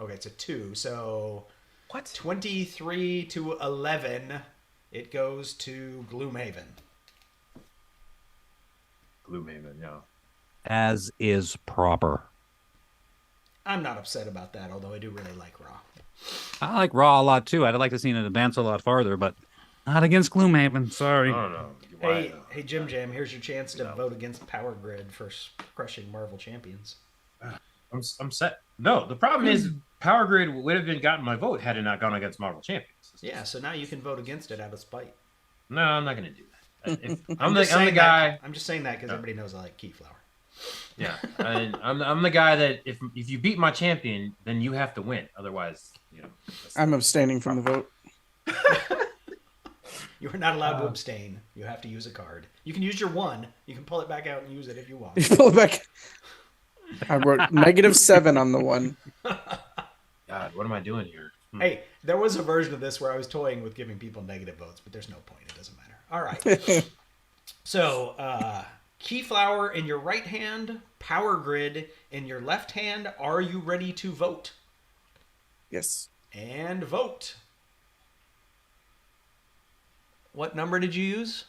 Okay, it's a 2. So What? 23 to 11. It goes to Gloomhaven. Gloomhaven, yeah. As is proper. I'm not upset about that, although I do really like Raw. I like Raw a lot too. I'd like to see it advance a lot farther, but not against Gloomhaven. Sorry. I don't know. Hey, Jim Jam, here's your chance to vote against Power Grid for crushing Marvel Champions. I'm set. No, the problem is Power Grid would have been gotten my vote had it not gone against Marvel Champions. Yeah, so now you can vote against it out of spite. No, I'm not going to do that. I'm the guy. I'm just saying that because everybody knows I like Keyflower. Yeah, I'm the guy that if you beat my champion, then you have to win. Otherwise, I'm abstaining from the vote. You are not allowed to abstain. You have to use a card. You can use your 1. You can pull it back out and use it if you want. You pull it back. I wrote -7 on the 1. God, what am I doing here? Hey, there was a version of this where I was toying with giving people negative votes, but there's no point. It doesn't matter. All right. So, Keyflower in your right hand, Power Grid in your left hand. Are you ready to vote? Yes. And vote. What number did you use?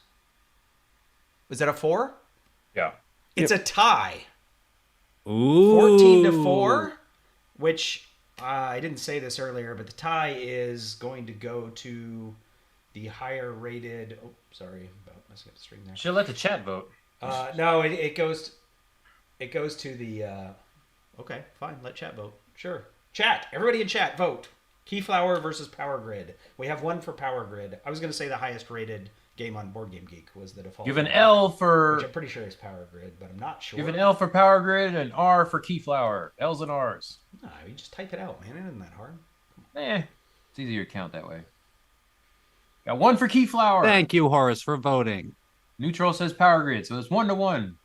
Was that a 4? Yeah. It's a tie. Ooh. 14-4, which I didn't say this earlier, but the tie is going to go to the higher rated. Oh, sorry about messing up the string there. Should let the chat vote. No, it goes to the. Okay, fine. Let chat vote. Sure, chat. Everybody in chat vote. Keyflower versus Power Grid. We have 1 for Power Grid. I was going to say the highest rated game on Board Game Geek was the default. Give an L for. Which I'm pretty sure is Power Grid, but I'm not sure. Give an L for Power Grid and an R for Keyflower. L's and R's. No, you just type it out, man. It isn't that hard. It's easier to count that way. Got 1 for Keyflower. Thank you, Horace, for voting. Neutral says Power Grid, so it's 1-1.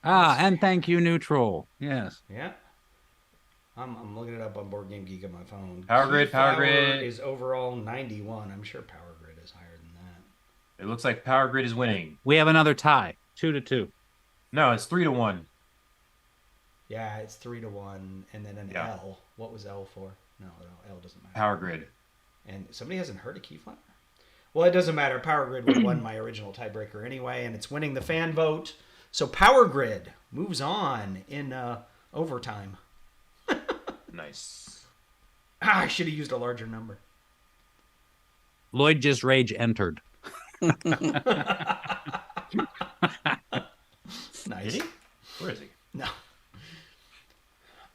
And thank you, Neutral. Yes. Yeah. I'm looking it up on Board Game Geek on my phone. Power Grid is overall 91. I'm sure Power Grid is higher than that. It looks like Power Grid is winning. We have another tie, 2-2. No, it's 3-1. Yeah, it's 3-1, and then an L. What was L for? No, L doesn't matter. Power Grid. And somebody hasn't heard of Keyflower? Well, it doesn't matter. Power Grid would have won my original tiebreaker anyway, and it's winning the fan vote. So Power Grid moves on in overtime. Nice. I should have used a larger number. Lloyd just rage entered. Nice. Did he? Where is he? No.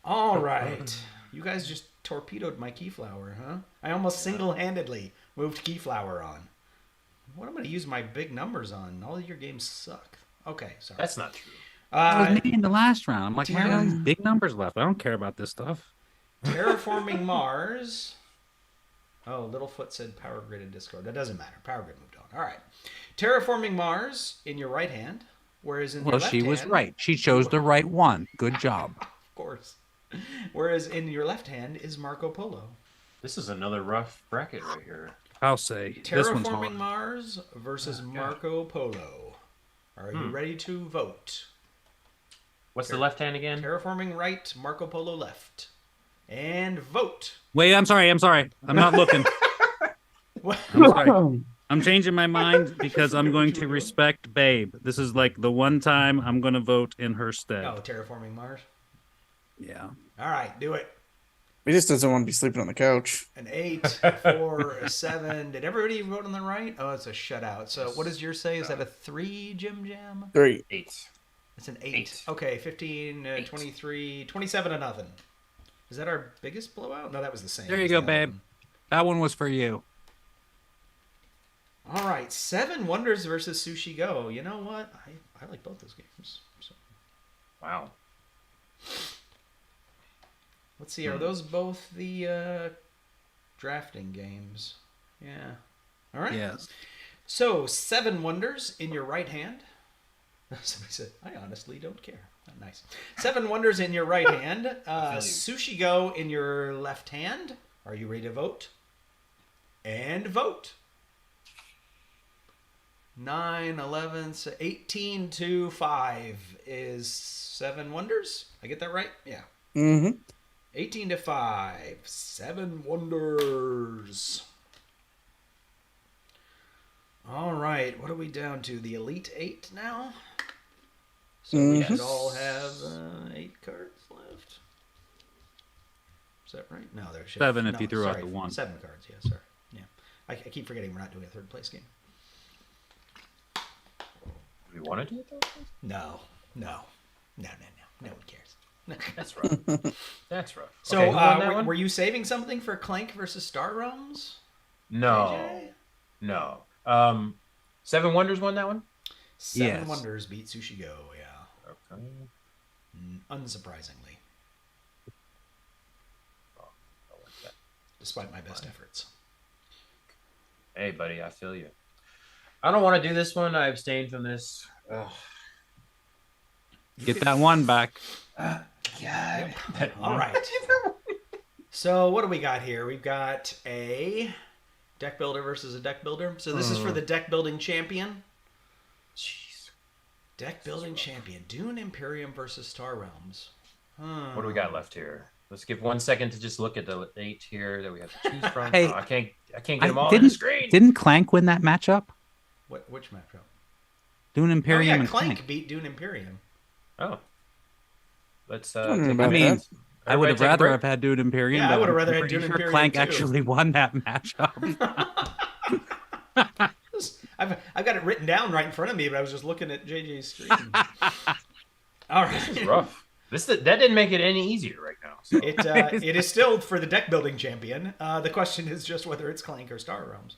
All right. You guys just torpedoed my Keyflower, huh? I almost single-handedly moved Keyflower on. What am I going to use my big numbers on? All of your games suck. Okay, sorry. That's not true. That was me in the last round. I'm like, why are these big numbers left? I don't care about this stuff. Terraforming Mars. Oh, Littlefoot said Power Grid in Discord. That doesn't matter. Power Grid moved on. All right. Terraforming Mars in your right hand, whereas in your left hand... Well, she was right. She chose the right one. Good job. Of course. Whereas in your left hand is Marco Polo. This is another rough bracket right here. I'll say. This one's hard. Terraforming Mars versus Marco Polo. Are you ready to vote? What's the left hand again? Terraforming right, Marco Polo left. And vote. Wait, I'm sorry. I'm not looking. What? I'm sorry. I'm changing my mind because I'm going to respect Babe. This is like the one time I'm going to vote in her stead. Oh, Terraforming Mars? Yeah. All right, do it. He just doesn't want to be sleeping on the couch. An 8, a 4, a 7. Did everybody vote on the right? Oh, it's a shutout. So what does yours say? Is that a 3, Jim Jam? 3. 8. It's an 8. Okay, 15, 23, 27-0. Is that our biggest blowout? No, that was the same. There you go, babe. That one was for you. All right, 7 Wonders versus Sushi Go. You know what? I like both those games. So. Wow. Let's see. Are those both the drafting games? Yeah. All right. Yes. So 7 Wonders in your right hand. Somebody said, I honestly don't care. Oh, nice. 7 Wonders in your right hand. Sushi Go in your left hand. Are you ready to vote? And vote. 9, 11, 18-5 is 7 Wonders. I get that right? Yeah. Mm-hmm. 18-5. 7 Wonders. All right. What are we down to? The Elite 8 now? So we Mhm. should all have 8 cards left. Is that right? No, there should 7 be. if you threw out the 1. 7 cards, yeah, sorry. Yeah. I keep forgetting we're not doing a third place game. Do we want to do it though? No. No one cares. That's rough. That's rough. So, Okay, who won that one? were you saving something for Clank versus Star Realms? No. JJ? No. Seven Wonders won that one? Seven Yes. Wonders beat Sushi Go, yeah. Okay. Unsurprisingly, Oh, I like that. despite my best efforts. Hey, buddy, I feel you. I don't want to do this one. I abstained from this. Ugh. Get that 1 back. God. That All one. right. So what do we got here? We've got a deck builder versus a deck builder. So this is for the deck building champion. Jeez. Deck building champion. Dune Imperium versus Star Realms. What do we got left here? Let's give 1 second to just look at the 8 here that we have to choose from. Hey, Oh, I can't get them all on the didn't screen. didn't Clank win that matchup? Which matchup? Dune Oh Imperium yeah, and Clank beat Dune Imperium. Oh. Let's Wondering take about a- that. I would everybody have take a rather break. have had Dune Imperium. Yeah, I but would have I'm rather had pretty Dune sure Imperium, Clank too. actually won that matchup. I've got it written down right in front of me, but I was just looking at JJ's screen. All right. This is rough. That didn't make it any easier right now. So. It is still for the deck building champion. The question is just whether it's Clank or Star Realms.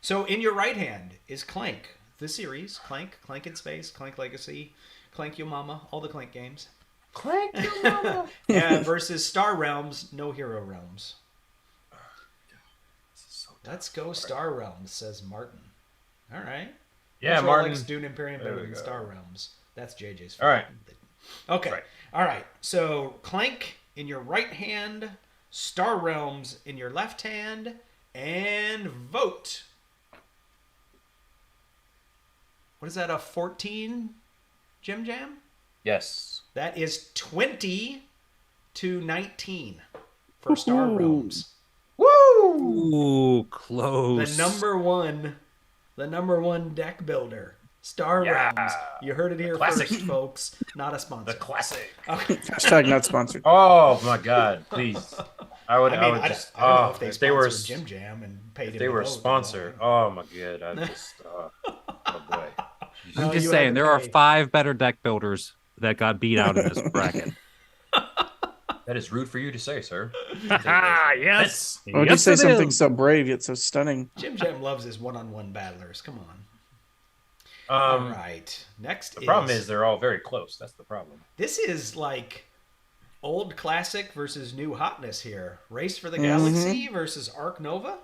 So in your right hand is Clank, the series, Clank in Space, Clank Legacy, Clank Yo Mama, all the Clank games. Clank your mama. Versus Star Realms, No Hero Realms. This is so tough. Let's go Star Realms, says Martin. All right. Yeah, Which one Martin. likes Dune Imperium There better we than go. Star Realms. That's JJ's. All right. Okay. Right. All right. So Clank in your right hand, Star Realms in your left hand, and vote. What is that? A 14, Jim Jam? Yes. That is 20 to 19 for Star Realms. Ooh, close. The number one deck builder, Star Yeah. Realms. You heard it here Classic. first, folks. Not a sponsor. The classic. Okay. Hashtag not sponsored. Oh my God! Please, I would. I I mean, would I just. don't know Oh, if they if they were. sponsored Jim Jam and paid If him they to were a vote, sponsor. Oh my God! I just. Oh boy. I'm No, just you saying, had to there are pay. 5 better deck builders that got beat out in this bracket. That is rude for you to say, sir. Yes. Why would you say something so brave yet so stunning? Jim Jam loves his one-on-one battlers. Come on. Um, All right. Next The problem is they're all very close. That's the problem. this is like old classic versus new hotness here. Race for the Mm-hmm. Galaxy versus Arc Nova.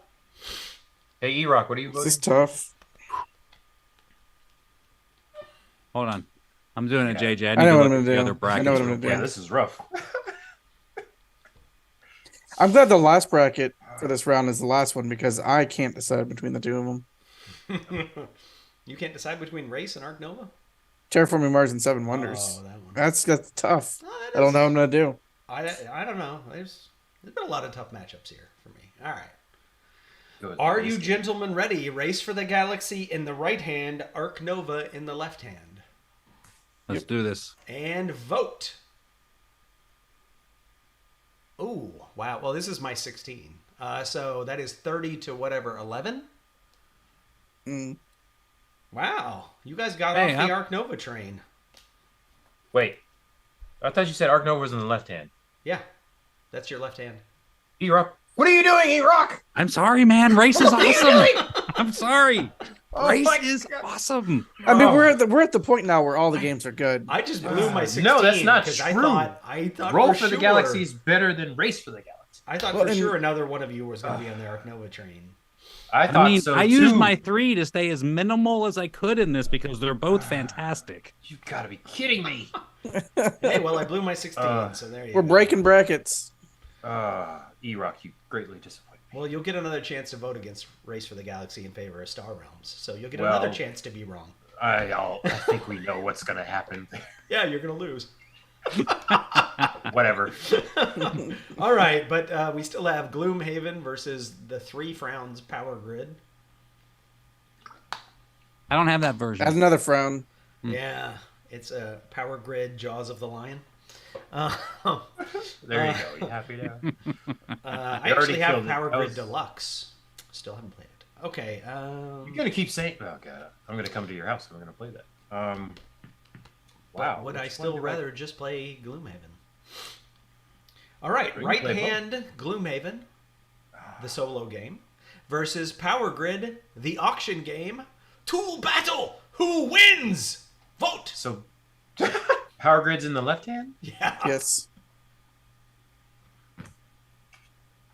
Hey, Erock, what are you This voting? is tough. Hold on. I'm doing it, Yeah. JJ. I need know to what look I'm at the gonna other do. I brackets know what I'm real gonna do. quick. Yeah, this is rough. I'm glad the last bracket for this round is the last one because I can't decide between the two of them. You can't decide between Race and Arc Nova? Terraforming Mars and Seven Wonders. Oh, that one. That's tough. Oh, that I don't is- know what I'm gonna do. I don't know. There's been a lot of tough matchups here for me. All right. Good. Are you gentlemen ready? Race for the Galaxy in the right hand, Arc Nova in the left hand. Let's do this. And vote. Ooh, wow. Well, this is my 16. So that is 30 to whatever, 11? Mm. Wow. You guys got Hey, off the I'm- Arc Nova train. Wait. I thought you said Arc Nova was in the left hand. Yeah. That's your left hand. Erock. What are you doing, Erock? I'm sorry, man. Race is What are you awesome. I'm sorry. Oh Race my is God. awesome. I mean, Oh. we're at the point now where all the games are good. I just blew my 16. No, that's not because true. I thought Roll for for the sure- Galaxy is better than Race for the Galaxy. I thought Well, for and- sure another one of you was going to be on the Arc Nova train. I I thought mean, so I used too. my 3 to stay as minimal as I could in this because they're both fantastic. You gotta be kidding me. Hey, well, I blew my 16, so there you We're go. breaking brackets. Erock, you greatly disappoint me. Well, you'll get another chance to vote against Race for the Galaxy in favor of Star Realms. So you'll get Well- another chance to be wrong. I think we know what's gonna happen. Yeah, you're going to lose. Whatever. All right, but we still have Gloomhaven versus the Three Frowns Power Grid. I don't have that version. Add another frown. Yeah. It's a Power Grid Jaws of the Lion. There you go. You happy now? I actually have Power Grid Deluxe. Still haven't played it. Okay. You're gonna keep saying, "Oh God, I'm gonna come to your house and we're gonna play that." Wow. Would I still rather just play Gloomhaven? All right, right hand Gloomhaven, the solo game, versus Power Grid, the auction game. Tool battle. Who wins? Vote. So, Power Grid's in the left hand? Yeah. Yes.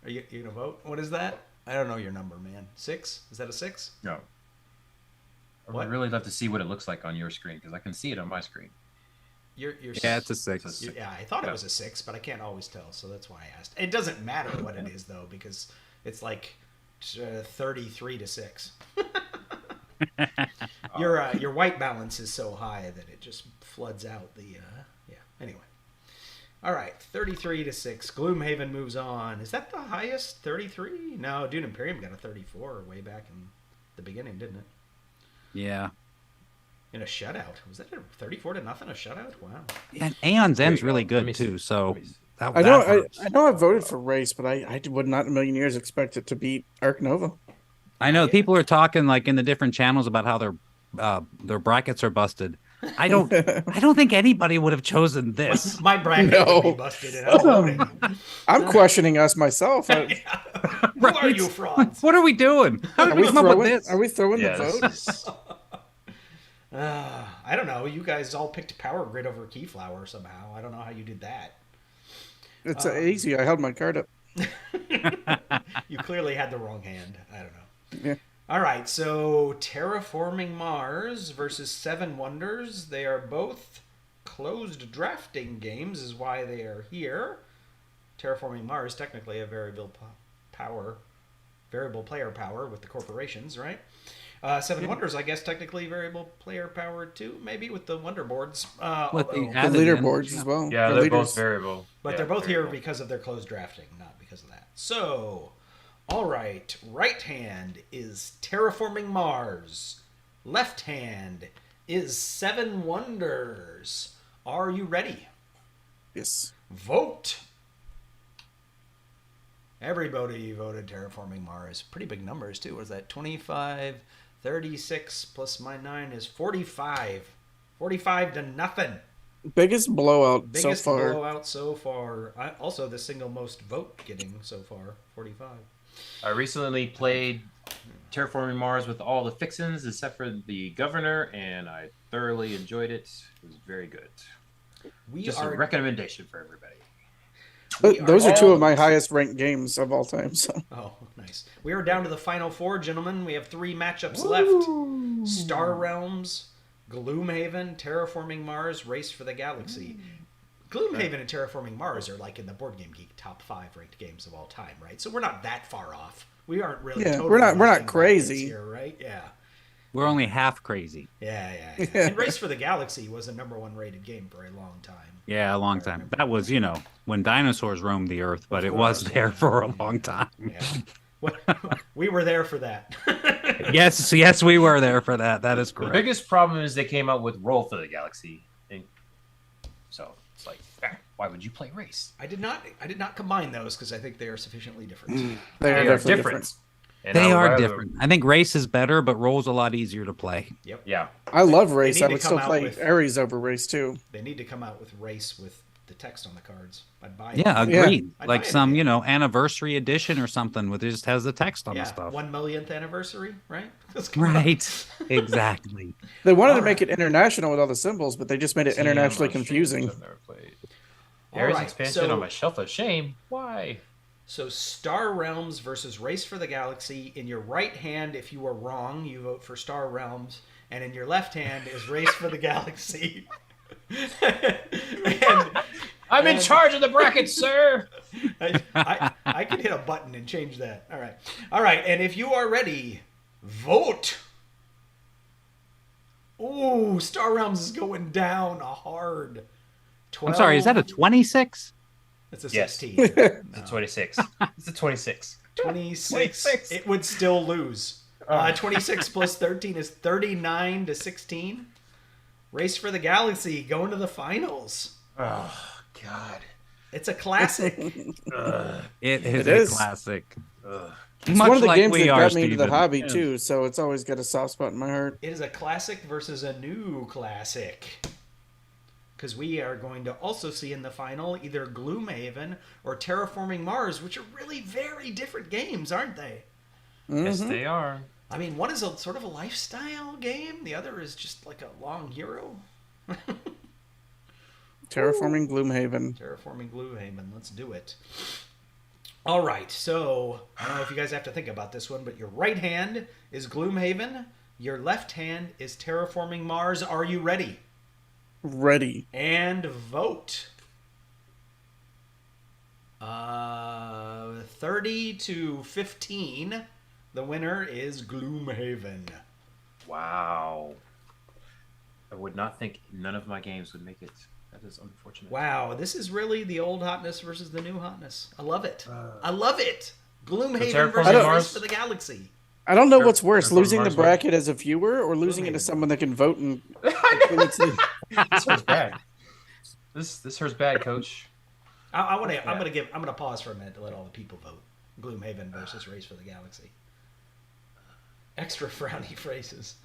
Are you gonna vote? What is that? I don't know your number, man. 6? Is that a 6? No. I What? would really love to see what it looks like on your screen because I can see it on my screen. You're Yeah, it's a 6. Yeah, I thought it was a 6, but I can't always tell, so that's why I asked. It doesn't matter what it is though, because it's like 33 to 6. Your white balance is so high that it just floods out the yeah. Anyway. All right, 33 to 6. Gloomhaven moves on. Is that the highest? 33? No, Dune Imperium got a 34 way back in the beginning, didn't it? Yeah. In a shutout. Was that a 34 to nothing? A shutout? Wow. And Aeon's End's really Let me good see. too. So I know I voted for Race, but I would not in a million years expect it to beat Arc Nova. I know people are talking like in the different channels about how their brackets are busted. I don't think anybody would have chosen this. My bracket would be busted and I'm voting. I'm questioning us myself. Who are you frauds? What are we doing? How did we come up with this? Are we throwing Yeah, the this vote? is- I don't know. You guys all picked Power Grid over Keyflower somehow. I don't know how you did that. It's easy. I held my card up. You clearly had the wrong hand. I don't know. Yeah. All right, so Terraforming Mars versus Seven Wonders. They are both closed drafting games, is why they are here. Terraforming Mars, technically a variable player power with the corporations, right? Seven Wonders, I guess, technically variable player power too, maybe with the Wonder boards. With The added leaderboards in. as well. Yeah, The they're leaders. both variable. But Yeah, they're both here variable. because of their closed drafting, not because of that. So, all right. Right hand is Terraforming Mars. Left hand is Seven Wonders. Are you ready? Yes. Vote. Everybody voted Terraforming Mars. Pretty big numbers, too. What is that? 25, 36 plus my 9 is 45. 45 to nothing. Biggest blowout Biggest so far. blowout so far. Also, the single most vote getting so far, 45. I recently played Terraforming Mars with all the fixins except for the governor, and I thoroughly enjoyed it. It was very good. Just a recommendation for everybody. Those are two of my highest ranked games of all time. So. Oh, nice. We are down to the final four, gentlemen. We have 3 matchups left. Star Realms, Gloomhaven, Terraforming Mars, Race for the Galaxy. Gloomhaven and Terraforming Mars are like in the Board Game Geek top 5 ranked games of all time, right? So we're not that far off. We aren't really. Yeah, totally we're not busting crazy brackets here, right? Yeah. We're only half crazy. Yeah. And Race for the Galaxy was a number 1 rated game for a long time. Yeah, a long time. That was, when dinosaurs roamed the earth, but Of it was course, there yeah. for a long time. Yeah. We were there for that. Yes, we were there for that. That is The correct. biggest problem is they came out with Roll for the Galaxy. And so it's like, why would you play Race? I did not combine those because I think they are sufficiently different. They are definitely different. And They I would are rather- different. I think Race is better, but Roll's a lot easier to play. Yep. Yeah. I love Race. need I to would come still out play with- Ares over Race too. They need to come out with Race with the text on the cards. I'd buy it. Yeah, agreed. I'd Like buy some, it. anniversary edition or something with it just has the text on the stuff. 1 millionth anniversary, right? Let's come out. Right. Exactly. They wanted All to make it international with all the symbols, but they just made it internationally confusing. I've never played. All Ares right, expansion so- on my shelf of shame. Why? So Star Realms versus Race for the Galaxy. In your right hand, if you are wrong, you vote for Star Realms, and in your left hand is Race for the Galaxy. I'm in charge of the bracket, sir. I can hit a button and change that. All right. And if you are ready, vote. Ooh, Star Realms is going down hard. 12. I'm sorry, is that a 26? It's a Yes. 16. It's a 26. It's a 26. 26. It would still lose. 26 plus 13 is 39 to 16. Race for the Galaxy going to the finals. Oh God. It's a classic. It is It is. a classic. It's Much one of the like games we that are, got me into the Steven. hobby Yes. too, so it's always got a soft spot in my heart. It is a classic versus a new classic. Because we are going to also see in the final either Gloomhaven or Terraforming Mars, which are really very different games, aren't they? Yes, they are. I mean, one is a sort of a lifestyle game. The other is just like a long hero. Terraforming Gloomhaven. Terraforming Gloomhaven. Let's do it. All right. So I don't know if you guys have to think about this one, but your right hand is Gloomhaven. Your left hand is Terraforming Mars. Are you ready? Ready. And vote. 30 to 15. The winner is Gloomhaven. Wow. I would not think none of my games would make it. That is unfortunate. Wow, this is really the old hotness versus the new hotness. I love it. I love it. Gloomhaven Terraforming versus Race Mars? for the Galaxy. I don't know what's worse, Terraforming losing the Mars, bracket as a viewer or losing it as someone that can vote and. This hurts bad. This hurts bad, Coach. I'm gonna pause for a minute to let all the people vote. Gloomhaven versus Race for the Galaxy. Extra frowny phrases.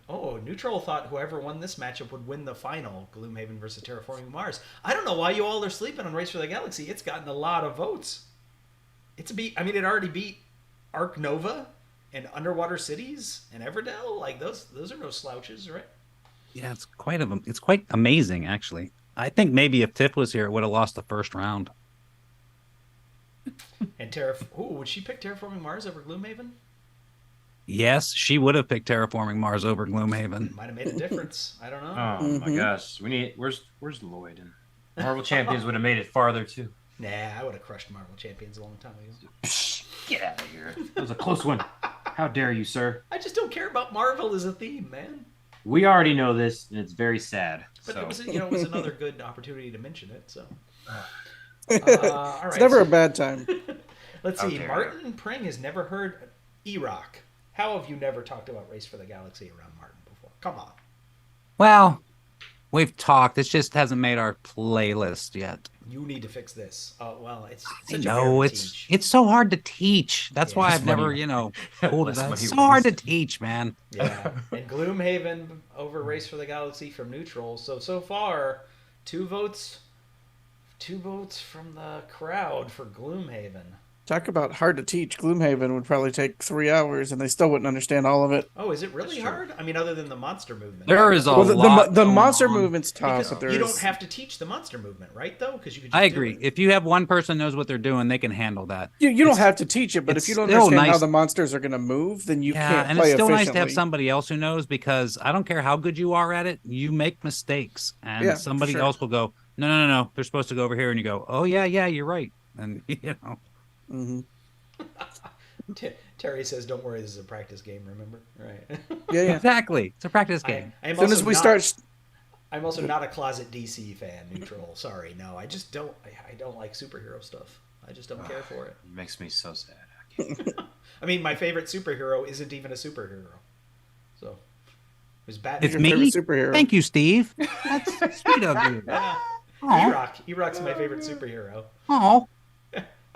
Oh, Neutral thought whoever won this matchup would win the final. Gloomhaven versus Terraforming Mars. I don't know why you all are sleeping on Race for the Galaxy. It's gotten a lot of votes. It already beat Ark Nova and Underwater Cities and Everdell. Like those are no slouches, right? Yeah, it's quite amazing, actually. I think maybe if Tiff was here, it would have lost the first round. And would she pick Terraforming Mars over Gloomhaven? Yes, she would have picked Terraforming Mars over Gloomhaven. Might have made a difference. I don't know. Oh my gosh. Where's Lloyd? And Marvel Champions would have made it farther too. Nah, I would have crushed Marvel Champions a long time ago. Get out of here. That was a close one. How dare you, sir? I just don't care about Marvel as a theme, man. We already know this, and it's very sad. But So. it was another good opportunity to mention it. So, all It's right. never a bad time. Let's see. Okay. Martin Pring has never heard Erock. How have you never talked about Race for the Galaxy around Martin before? Come on. Well, we've talked. It just hasn't made our playlist yet. You need to fix this. Oh well, it's I such know a it's so hard to teach. That's Yeah, why less I've never, pulled it Less out. money It's so hard to wasted. teach, man. Yeah, and Gloomhaven over Race for the Galaxy from Neutral. So far, two votes from the crowd for Gloomhaven. Talk about hard to teach. Gloomhaven would probably take 3 hours, and they still wouldn't understand all of it. Oh, is it really That's true. hard? I mean, other than the monster movement. There is a Well, lot. the going monster on. movement's tough, Because but there you is- don't have to teach the monster movement, right? Though, because you could. Just I do agree. it. If you have one person knows what they're doing, they can handle that. You don't have to teach it, but if it's you don't still understand how nice- the monsters are going to move, then you Yeah, can't and play it's still nice to efficiently. have somebody else who knows, because I don't care how good you are at it, you make mistakes, and Yeah, for somebody sure. else will go, no, they're supposed to go over here, and you go, oh yeah, you're right, and hmm Terry says, "Don't worry, this is a practice game. Remember, right?" Yeah. exactly, it's a practice game. I am As soon also as we not- start, I'm also not a closet DC fan. Neutral. Sorry, no. I just don't. I don't like superhero stuff. I just don't care for it. It makes me so sad. I can't. I mean, my favorite superhero isn't even a superhero. So it was Batman. It's your me. favorite superhero. Thank you, Steve. That's sweet of you. Yeah. Aw. Erock's my favorite superhero. Oh,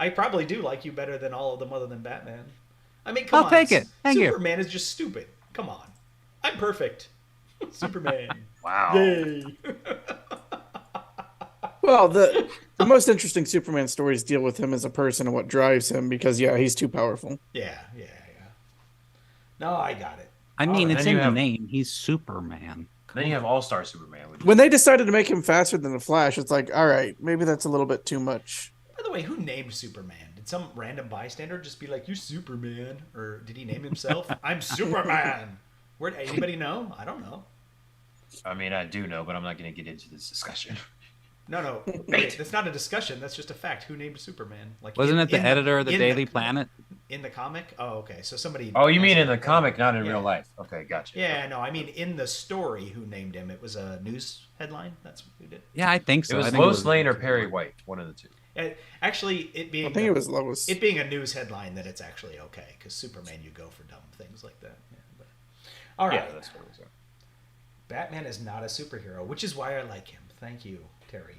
I probably do like you better than all of them other than Batman. I mean, come I'll on. take it. Thank you. Superman is just stupid. Come on. I'm perfect. Superman. Wow. Yay. well, the most interesting Superman stories deal with him as a person and what drives him, because he's too powerful. Yeah. No, I got it. I mean, Oh, it's then in you the have- name. He's Superman. Then you have All-Star Superman. Which When they decided to make him faster than the Flash, it's like, all right, maybe that's a little bit too much. By the way, who named Superman? Did some random bystander just be like, "You Superman," or did he name himself? I'm Superman. Where? Anybody know? I don't know. I mean, I do know, but I'm not going to get into this discussion. No. Wait, that's not a discussion. That's just a fact. Who named Superman? Like, Wasn't it the editor of the in Daily Planet? In the comic? Oh, okay. So somebody. Oh, you mean in the comic, not in Yeah. real life? Okay, gotcha. Yeah, no. I mean, in the story, who named him? It was a news headline. That's who did. Yeah, I think It so. was I think Lois Lane or Perry White, one of the two. Actually, it being I think it was Lois. it being a news headline that it's actually okay because Superman, you go for dumb things like that. Yeah, All right. Yeah, that's what it was. Batman is not a superhero, which is why I like him. Thank you, Terry.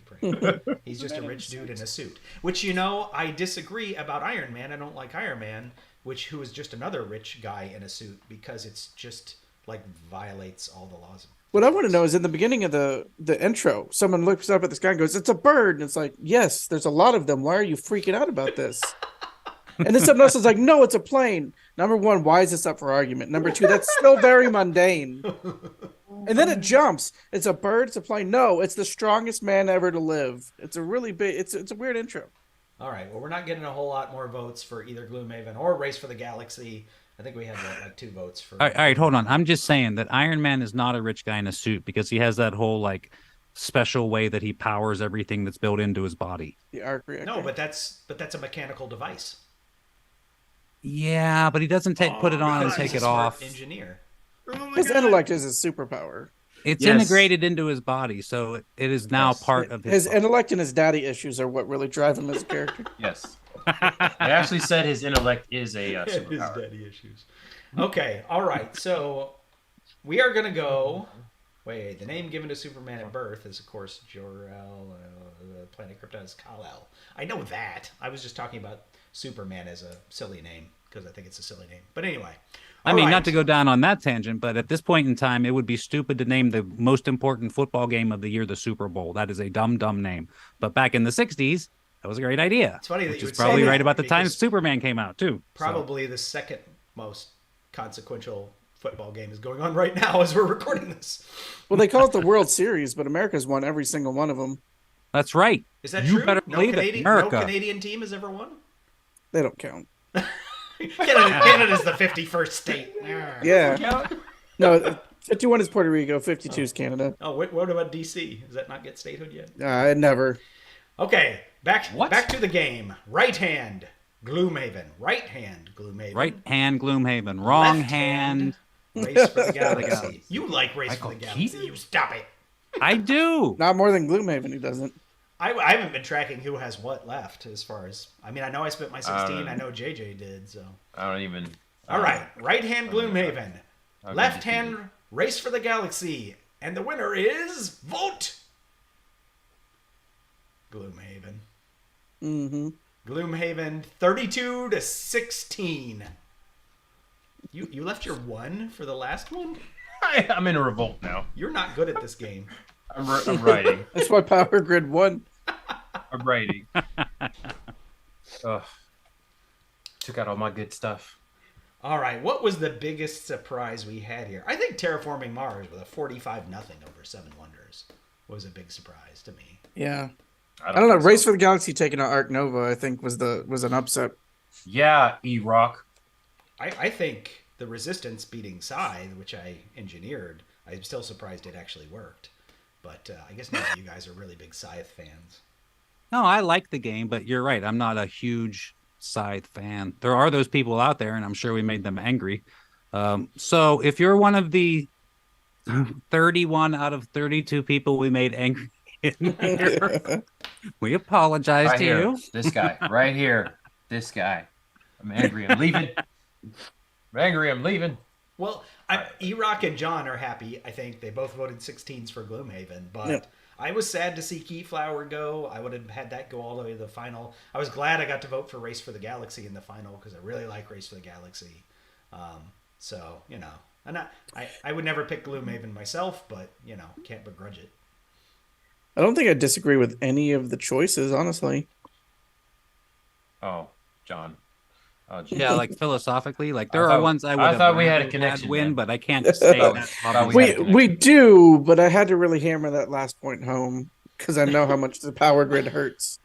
He's just a rich dude in a suit. Which, I disagree about Iron Man. I don't like Iron Man, who is just another rich guy in a suit, because it's just like violates all the laws. What I want to know is, in the beginning of the intro, someone looks up at the sky and goes, "It's a bird." And it's like, yes, there's a lot of them. Why are you freaking out about this? And then someone else is like, "No, it's a plane." Number one, why is this up for argument? Number two, that's still very mundane. And then it jumps. It's a bird, it's a plane. No, it's the strongest man ever to live. It's a really big, it's a weird intro. All right. Well, we're not getting a whole lot more votes for either Gloomhaven or Race for the Galaxy. I think we had like 2 votes for. All right, hold on. I'm just saying that Iron Man is not a rich guy in a suit because he has that whole like special way that he powers everything that's built into his body. The arc reactor. No, but that's a mechanical device. Yeah, but he doesn't put it on and take it off. Engineer. His intellect is his superpower. It's integrated into his body, so it is now part of his body. Intellect and his daddy issues are what really drive him as a character. Yes. I actually said his intellect is a superpower. His daddy issues. Okay, all right. So we are going to go... Wait, the name given to Superman at birth is, of course, Jor-El. Planet Krypton is Kal-El. I know that. I was just talking about Superman as a silly name, because I think it's a silly name. But anyway... I mean, not to go down on that tangent, but at this point in time, it would be stupid to name the most important football game of the year the Super Bowl. That is a dumb name. But back in the 60s, that was a great idea. It's funny that which you is would probably say that, right about the time Superman came out, too. Probably the second most consequential football game is going on right now as we're recording this. Well, they call it the World Series, but America's won every single one of them. That's right. Is that you true? Better believe it. America. No Canadian team has ever won? They don't count. Canada's the 51st state. Yeah. No, 51 is Puerto Rico, 52 is Canada. Oh, what about DC? Does that not get statehood yet? Never. Okay, back to the game. Right hand, Gloomhaven. Right hand, Gloomhaven. Right hand, Gloomhaven. Wrong Left hand. Race for the Galaxy. You like Race for the Galaxy. You stop it. I do. Not more than Gloomhaven, he doesn't. I haven't been tracking who has what left as far as... I mean, I know I spent my 16. I know JJ did, so... I don't even... All right. Right hand, Gloomhaven. Left hand, Race for the Galaxy. And the winner is... Vote! Gloomhaven. Mm-hmm. Gloomhaven, 32-16. You left your 1 for the last one? I'm in a revolt now. You're not good at this game. I'm writing. That's why Power Grid won. I'm writing. Ugh. Took out all my good stuff. All right, what was the biggest surprise we had here? I think Terraforming Mars with a 45-0 over 7 Wonders was a big surprise to me. Yeah. I don't know. Race for the Galaxy taking out Arc Nova, I think, was an upset. Yeah, Erock. I think the Resistance beating Scythe, which I engineered, I'm still surprised it actually worked. But I guess none of you guys are really big Scythe fans. No, I like the game, but you're right. I'm not a huge Scythe fan. There are those people out there, and I'm sure we made them angry. So if you're one of the 31 out of 32 people we made angry in here, we apologize to you. This guy, right here. This guy. I'm angry. I'm leaving. I'm angry. I'm leaving. Well, Erock and John are happy. I think they both voted 16s for Gloomhaven, but I was sad to see Keyflower go. I would have had that go all the way to the final. I was glad I got to vote for Race for the Galaxy in the final because I really like Race for the Galaxy. So, I would never pick Gloomhaven myself, but, can't begrudge it. I don't think I disagree with any of the choices, honestly. Oh, John. Yeah, like philosophically, like there are ones I would. I thought we had a connection. Win, but I can't say that. We do, but I had to really hammer that last point home because I know how much the Power Grid hurts.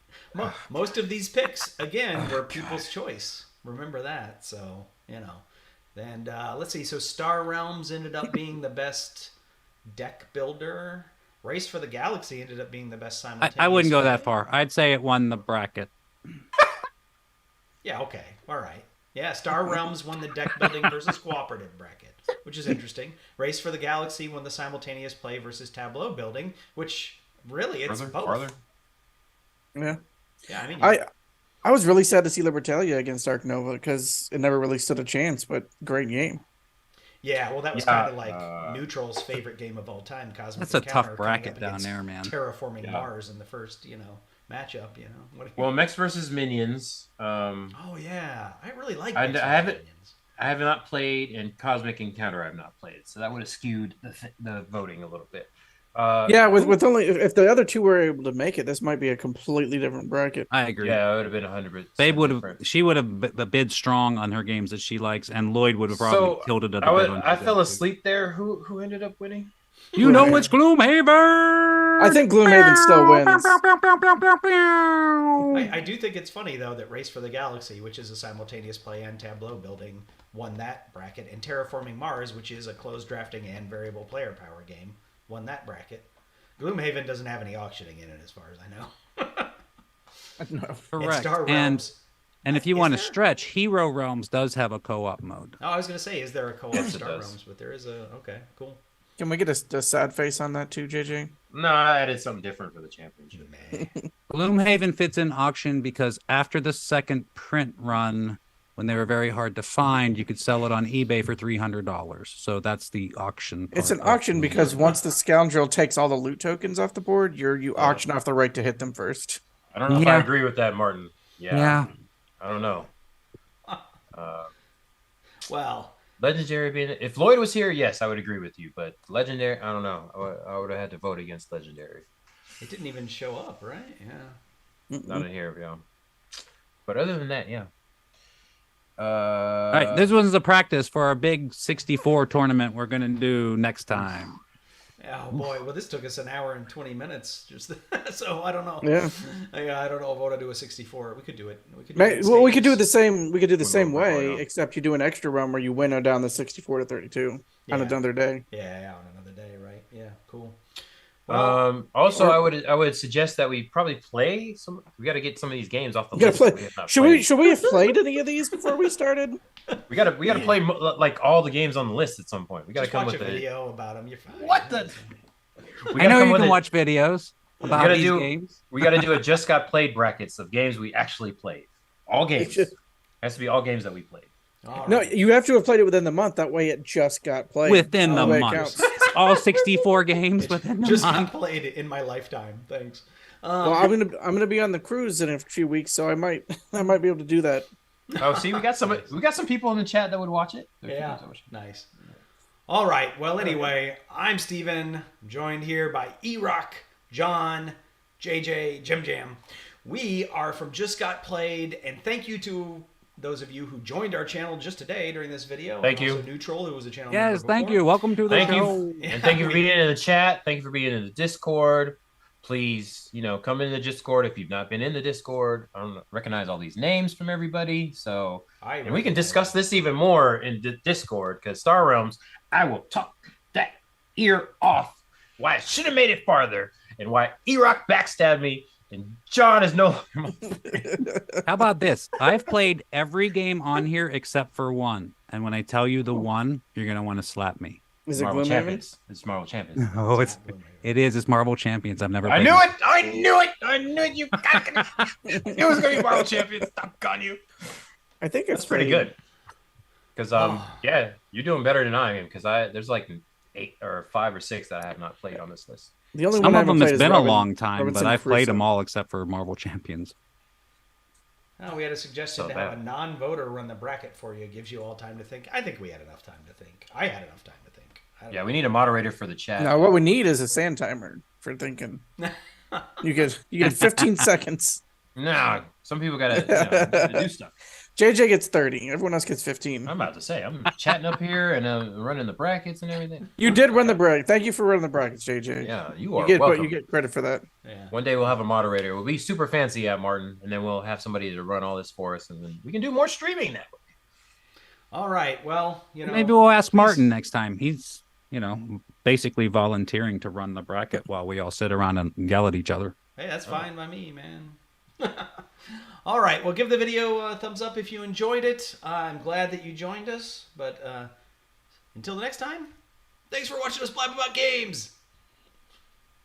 Most of these picks, again, were people's choice. Remember that. So and let's see. So Star Realms ended up being the best deck builder. Race for the Galaxy ended up being the best simultaneous. I wouldn't go that far. I'd say it won the bracket. Yeah, okay. All right. Yeah, Star Realms won the deck building versus cooperative bracket, which is interesting. Race for the Galaxy won the simultaneous play versus tableau building, which really it's both. Farther. Yeah. Yeah, I mean I was really sad to see Libertalia against Arc Nova because it never really stood a chance, but great game. Yeah, well, that was Yeah, kind of like Neutral's favorite game of all time, Cosmic That's a Encounter, tough coming bracket up down against there, man. Terraforming Yeah. Mars in the first, matchup. What do you- Well, Mechs versus Minions. Oh yeah, I really like. I Mixed haven't- Minions. I have not played, and Cosmic Encounter I have not played, so that would have skewed the voting a little bit. Yeah, with only if the other two were able to make it, this might be a completely different bracket. I agree. Yeah, it would have been 100%. Babe would different. have. She would have bid strong on her games that she likes, and Lloyd would have probably tilted it a bit. I fell asleep there. Who ended up winning? You know it's Gloomhaven. I think Gloomhaven still wins. I do think it's funny though that Race for the Galaxy, which is a simultaneous play and tableau building, won that bracket, and Terraforming Mars, which is a closed drafting and variable player power game, won that bracket. Gloomhaven doesn't have any auctioning in it, as far as I know. No. Correct. Star And Realms. if you Is want to there? stretch, Hero Realms does have a co-op mode. Oh, I was going to say, is there a co-op Yes, it Star does. Realms? But there is a. Okay, cool. Can we get a sad face on that too, JJ? No, I added something different for the championship. Gloomhaven fits in auction because after the second print run, when they were very hard to find, you could sell it on eBay for $300. So that's the auction. It's part an of auction Gloomhaven. because once the scoundrel takes all the loot tokens off the board, you auction off the right to hit them first. I don't know if I Yeah. agree with that, Martin. Yeah. I don't know. Well, Legendary being, if Lloyd was here, yes, I would agree with you. But Legendary, I don't know. I would have had to vote against Legendary. it didn't even show up, right? Yeah. Not in here, yeah. But other than that, yeah. All right, this one's a practice for our big 64 tournament we're going to do next time. Oh boy, well this took us an hour and 20 minutes, just so I don't know. Yeah. I don't know if I want to do a 64. We could do it. We could. Well, we could do it the same. We could do the We'll same go way, down. except you do an extra run where you winnow down the 64 to 32 on Yeah. another day. Yeah, on another day, right? Yeah, cool. Also, I would suggest that we probably play some. We got to get some of these games off the You gotta list. play. that we have not Should played. we have played any of these before we started? We got to play like all the games on the list at some point. We got to Just come watch with a a video about them. You're fine. What the? We I gotta know come you with can a- watch videos about gotta these do- games. We got to do a just got played brackets of games we actually played. All games. Has to be all games that we played. All No, right. you have to have played it within the month. That way, it just got played Within the way it month. counts. All 64 games within the Just month. not played it in my lifetime. Thanks. Well, I'm gonna be on the cruise in a few weeks, so I might be able to do that. Oh, see, we got some people in the chat that would watch it. Yeah, nice. All right. Well, anyway, I'm Steven, joined here by Erock, John, JJ, Jim Jam. We are from Just Got Played, and thank you to those of you who joined our channel just today during this video. Thank and you. Also Neutral, who was a channel Yes, member thank before. you. Welcome to the Thank show. you, and thank you for being in the chat. Thank you for being in the Discord. Please, come in the Discord if you've not been in the Discord. I don't recognize all these names from everybody, so and we can discuss this even more in the Discord because Star Realms, I will talk that ear off. Why I should have made it farther, and why Erock backstabbed me, and John is no. How about this? I've played every game on here except for one. And when I tell you the one, you're going to want to slap me. Is it Marvel Gloomhaven? Champions. It's Marvel Champions. Oh, it is. It's Marvel Champions. I've never I played knew it. it. I knew it. I knew it. You. It was gonna be Marvel Champions. Stop on you. I think it's That's pretty good. Because yeah, you're doing better than I am. Because there's like 8 or 5 or 6 that I have not played on this list. The only Some one I of them haven't it's played is been a Robin- long time, Robinson but I've played Crusoe. them all except for Marvel Champions. Oh, we had a suggestion So to have bad. a non-voter run the bracket for you. It gives you all time to think. I think we had enough time to think. I had enough time to think. I don't Yeah, know. we need a moderator for the chat. Now, what we need is a sand timer for thinking. You get 15 seconds. No, some people gotta do stuff. JJ gets 30. Everyone else gets 15. I'm about to say I'm chatting up here and running the brackets and everything. You did run the bracket. Thank you for running the brackets, JJ. Yeah, you You are get welcome. you get credit for that. Yeah. One day we'll have a moderator. We'll be super fancy at Martin, and then we'll have somebody to run all this for us, and then we can do more streaming that way. All right. Well, Maybe we'll ask Martin next time. He's, basically volunteering to run the bracket while we all sit around and yell at each other. Hey, that's fine by me, man. All right. Well, give the video a thumbs up if you enjoyed it. I'm glad that you joined us. But until the next time, thanks for watching us blab about games.